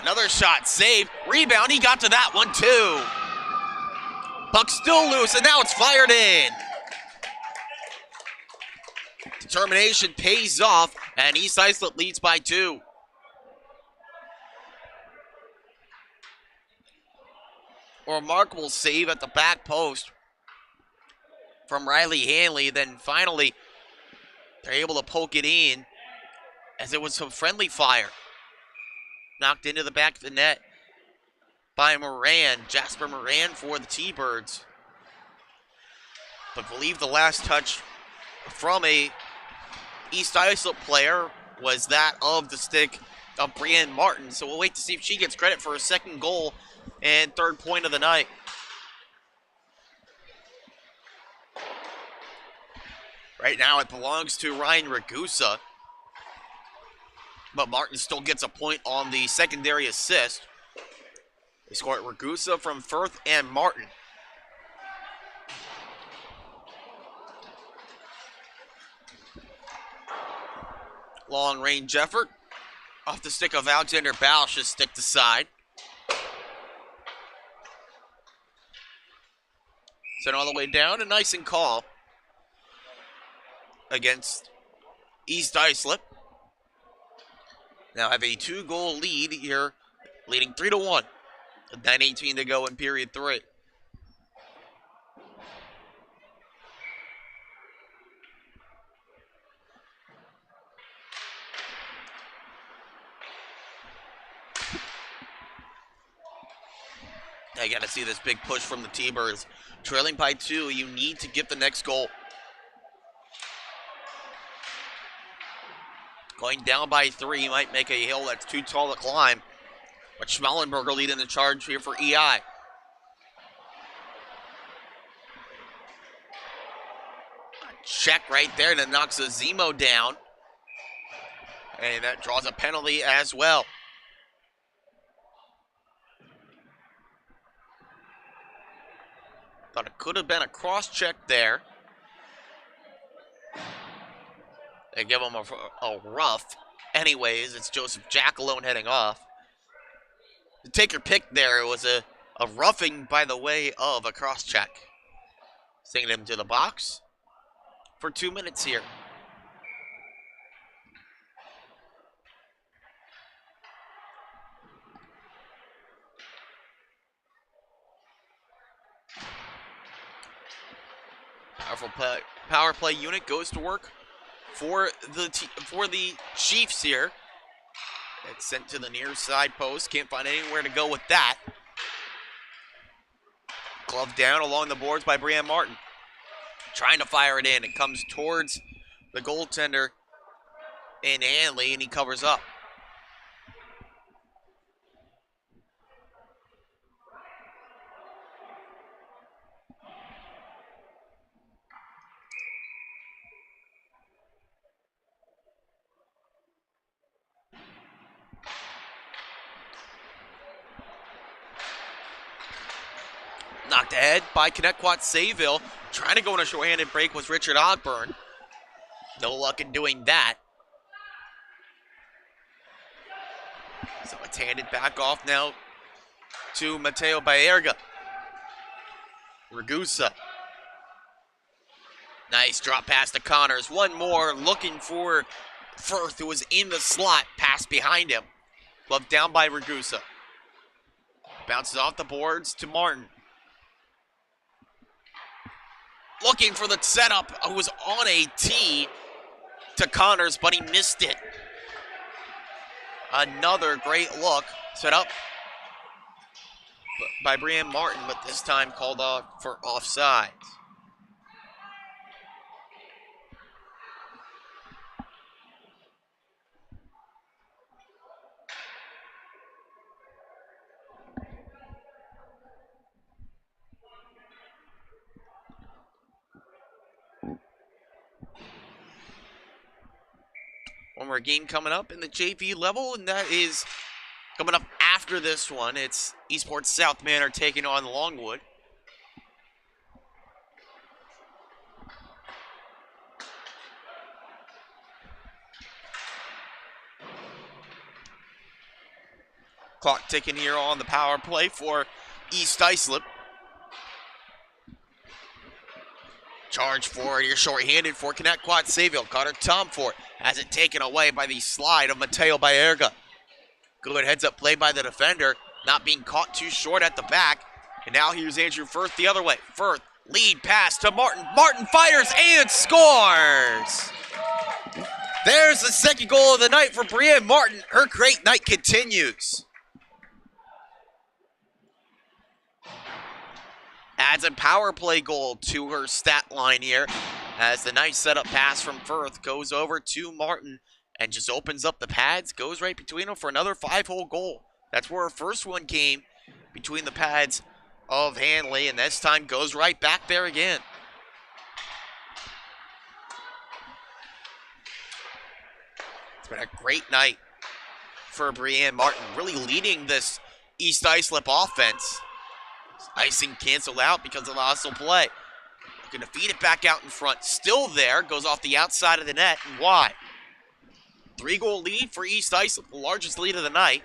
Another shot saved. Rebound, he got to that one too. Puck still loose, and now it's fired in. Determination pays off, and East Islip leads by 2. A remarkable save at the back post from Riley Hanley. Then finally, they're able to poke it in as it was some friendly fire. Knocked into the back of the net by Moran, Jasper Moran for the T-Birds. But I believe the last touch from a East Islip player was that of the stick of Brianne Martin. So we'll wait to see if she gets credit for her second goal and third point of the night. Right now it belongs to Ryan Ragusa, but Martin still gets a point on the secondary assist. They scored Ragusa from Firth and Martin. Long range effort off the stick of Alexander Bausch's stick to side. Sent all the way down, and nice and call against East Islip. Now have a 2-goal lead here, leading 3-1. With 9:18 to go in period 3. I got to see this big push from the T-Birds. Trailing by 2, you need to get the next goal. Going down by 3, you might make a hill that's too tall to climb. But Schmellenberger leading the charge here for EI. Check right there that knocks Azemo down. And that draws a penalty as well. Thought it could have been a cross-check there. They give him a rough. Anyways, it's Joseph Jackalone heading off. Take your pick there. It was a roughing by the way of a cross-check. Sending him to the box for 2 minutes here. Power play unit goes to work for the Chiefs here. It's sent to the near side post. Can't find anywhere to go with that. Glove down along the boards by Brianne Martin. Trying to fire it in. It comes towards the goaltender in Hanley, and he covers up. Knocked ahead by Connetquot Sayville. Trying to go on a short-handed break was Richard Ogburn. No luck in doing that. So it's handed back off now to Mateo Baerga. Ragusa. Nice drop pass to Connors. One more looking for Firth, who was in the slot. Pass behind him. Glove down by Ragusa. Bounces off the boards to Martin. Looking for the setup. Who was on a tee to Connors, but he missed it. Another great look. Set up by Brian Martin, but this time called off for offside. One more game coming up in the JV level, and that is coming up after this one. It's Esports South Manor taking on Longwood. Clock ticking here on the power play for East Islip. Charge forward, you're short-handed for Connetquot Sayville. Carter Tomfort has it taken away by the slide of Mateo Baerga. Good heads-up play by the defender, not being caught too short at the back. And now here's Andrew Firth the other way. Firth, lead pass to Martin. Martin fires and scores! There's the second goal of the night for Brienne Martin. Her great night continues. Adds a power play goal to her stat line here as the nice setup pass from Firth goes over to Martin and just opens up the pads, goes right between them for another 5-hole goal. That's where her first one came, between the pads of Hanley, and this time goes right back there again. It's been a great night for Brienne Martin, really leading this East Islip offense. Icing canceled out because of the hustle play. Looking to feed it back out in front. Still there. Goes off the outside of the net and wide. 3-goal lead for East Islip. The largest lead of the night.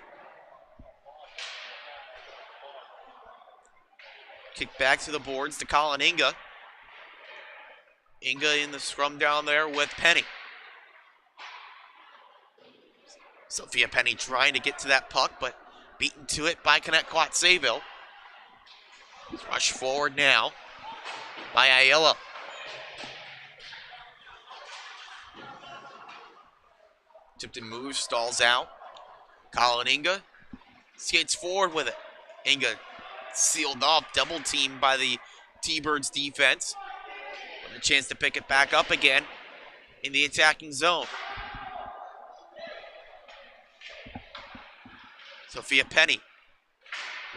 Kick back to the boards to Colin Inga. Inga in the scrum down there with Penny. Sophia Penny trying to get to that puck, but beaten to it by Connetquot Sayville. Rush forward now by Ayala. Tipton moves, stalls out. Colin Inga skates forward with it. Inga sealed off, double teamed by the T-Birds defense. With a chance to pick it back up again in the attacking zone. Sophia Penny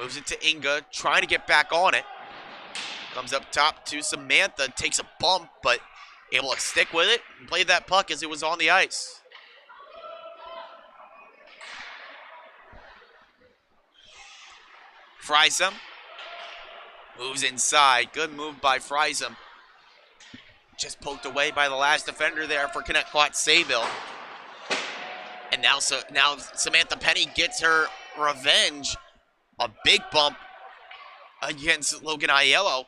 moves it to Inga, trying to get back on it. Comes up top to Samantha, takes a bump, but able to stick with it and play that puck as it was on the ice. Friesem moves inside. Good move by Friesem. Just poked away by the last defender there for Connetquot Sayville. And now Samantha Penny gets her revenge. A big bump against Logan Aiello,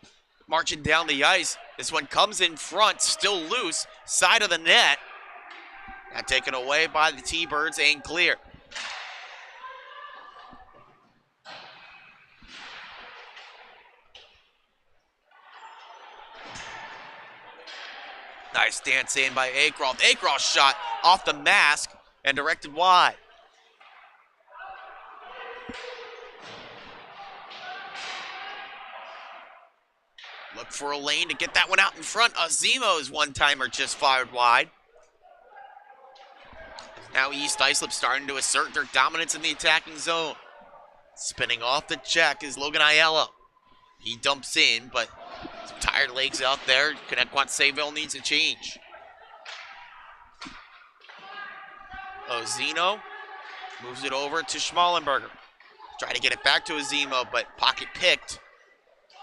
marching down the ice. This one comes in front, still loose, side of the net. That taken away by the T-Birds and clear. Nice dance in by Acroft. Acroft shot off the mask and directed wide. Look for a lane to get that one out in front. Azimo's one-timer just fired wide. Now East Islip starting to assert their dominance in the attacking zone. Spinning off the check is Logan Aiello. He dumps in, but some tired legs out there. Connetquot Sayville needs a change. Ozino moves it over to Schmallenberger. Try to get it back to Azimo, but pocket picked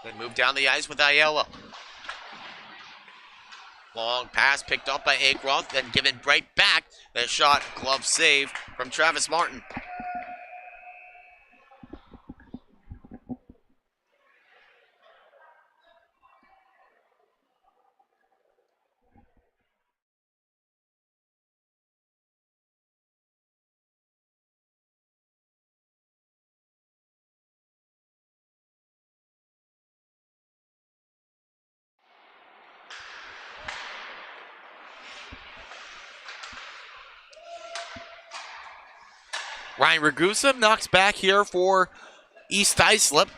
Then move down the ice with Ayala. Long pass picked up by Akroth, then given right back. The shot, glove save from Travis Martin. Ryan Ragusa knocks back here for East Islip,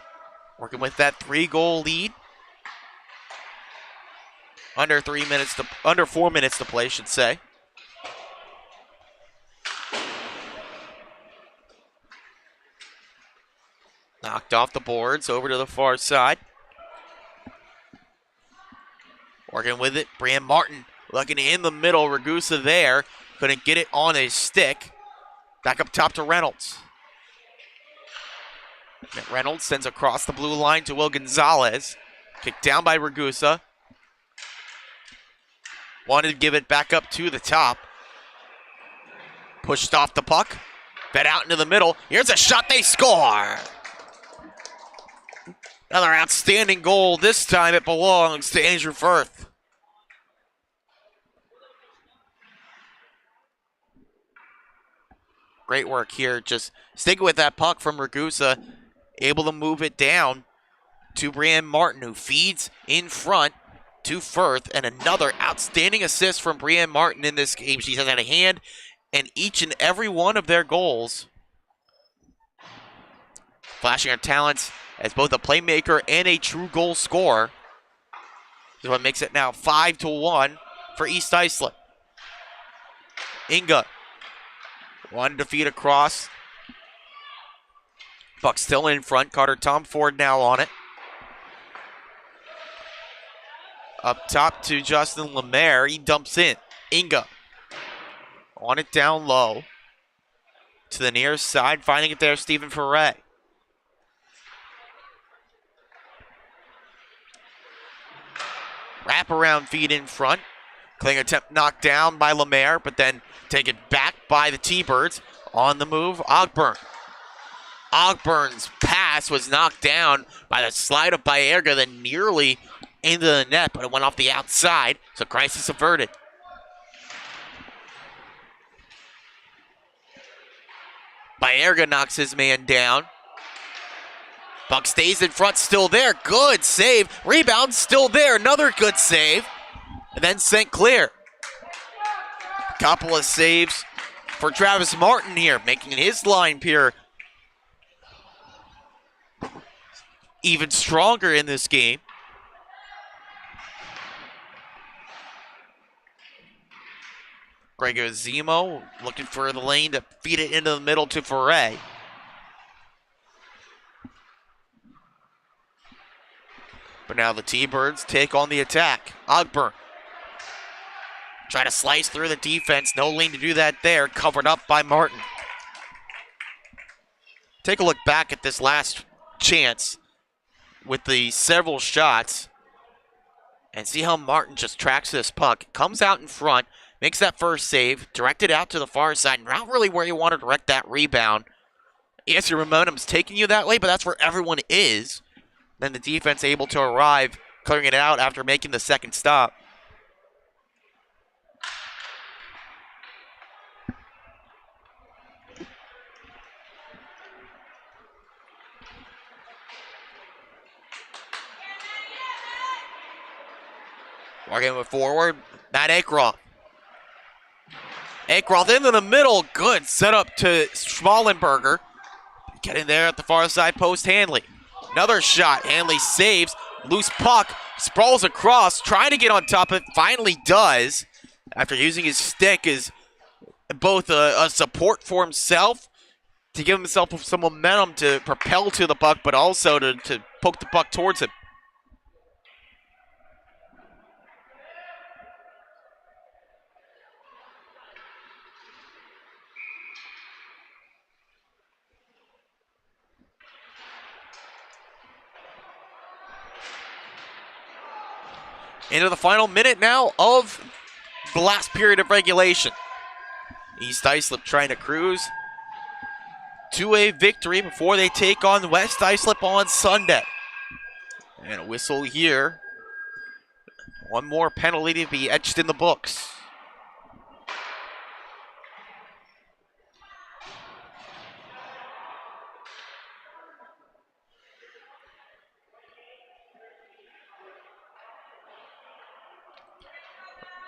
working with that 3-goal lead. Under 4 minutes to play, should say. Knocked off the boards, over to the far side. Working with it, Brian Martin looking in the middle. Ragusa there, couldn't get it on his stick. Back up top to Reynolds. Reynolds sends across the blue line to Will Gonzalez. Kicked down by Ragusa. Wanted to give it back up to the top. Pushed off the puck. Fed out into the middle. Here's a shot, they score! Another outstanding goal. This time it belongs to Andrew Firth. Great work here. Just sticking with that puck from Ragusa. Able to move it down to Brian Martin, who feeds in front to Firth. And another outstanding assist from Brian Martin in this game. She has had a hand in each and every one of their goals. Flashing her talents as both a playmaker and a true goal scorer. This is what makes it now 5-1 for East Islip. Inga wanted to feed across. Puck still in front. Carter Tom Ford now on it. Up top to Justin Lemaire. He dumps in. Inga on it down low. To the near side. Finding it there, Stephen Ferret. Wraparound feed in front. Clean attempt knocked down by Lemaire, but then taken back by the T-Birds. On the move, Ogburn. Ogburn's pass was knocked down by the slide of Baerga, then nearly into the net, but it went off the outside, so crisis averted. Baerga knocks his man down. Puck stays in front, still there. Good save. Rebound, still there. Another good save. And then St. Clair. Couple of saves for Travis Martin here, making his line here even stronger in this game. Gregor Zemo looking for the lane to feed it into the middle to Foray. But now the T-Birds take on the attack. Ogburn try to slice through the defense. No lane to do that there. Covered up by Martin. Take a look back at this last chance with the several shots and see how Martin just tracks this puck. Comes out in front, makes that first save, directed out to the far side. Not really where you want to direct that rebound. Yes, your momentum's taking you that way, but that's where everyone is. Then the defense able to arrive, clearing it out after making the second stop. Working it forward, Matt Akroth. Akroth into the middle, good setup to Schmallenberger. Getting there at the far side post, Hanley. Another shot, Hanley saves, loose puck, sprawls across, trying to get on top of it, finally does. After using his stick as both a support for himself, to give himself some momentum to propel to the puck, but also to poke the puck towards him. Into the final minute now of the last period of regulation. East Islip trying to cruise to a victory before they take on West Islip on Sunday. And a whistle here. One more penalty to be etched in the books.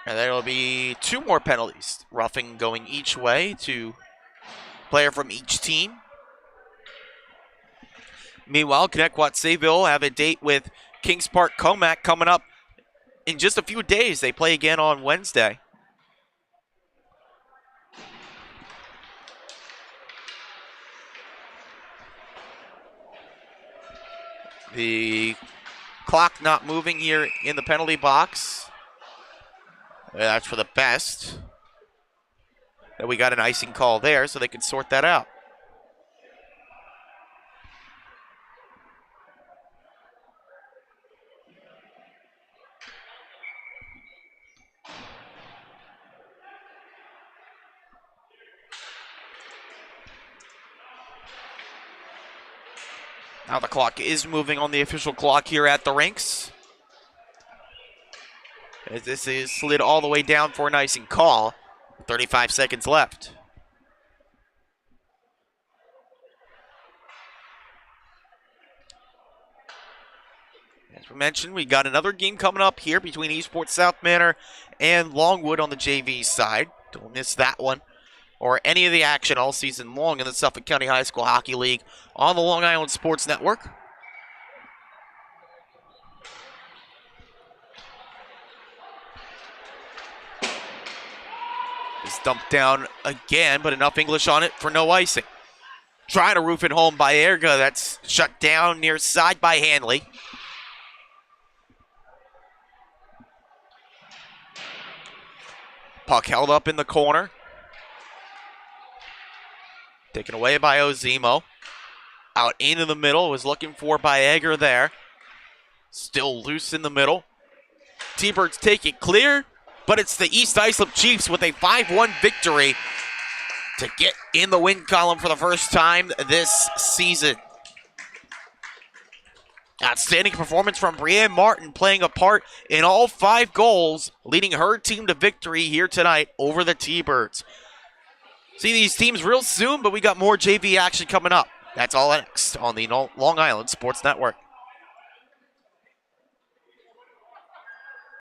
And there will be 2 more penalties. Roughing going each way to player from each team. Meanwhile, Connetquot Sayville have a date with Kings Park Comac coming up in just a few days. They play again on Wednesday. The clock not moving here in the penalty box. That's for the best. And we got an icing call there, so they can sort that out. Now the clock is moving on the official clock here at the rinks. As this is slid all the way down for an icing call. 35 seconds left. As we mentioned, we got another game coming up here between Esports South Manor and Longwood on the JV side. Don't miss that one or any of the action all season long in the Suffolk County High School Hockey League on the Long Island Sports Network. It's dumped down again, but enough English on it for no icing. Trying to roof it home by Erga. That's shut down near side by Hanley. Puck held up in the corner. Taken away by Ozimo. Out into the middle. Was looking for Baeger there. Still loose in the middle. T-Birds take it clear. But it's the East Islip Chiefs with a 5-1 victory to get in the win column for the first time this season. Outstanding performance from Brienne Martin, playing a part in all 5 goals, leading her team to victory here tonight over the T-Birds. See these teams real soon, but we got more JV action coming up. That's all next on the Long Island Sports Network.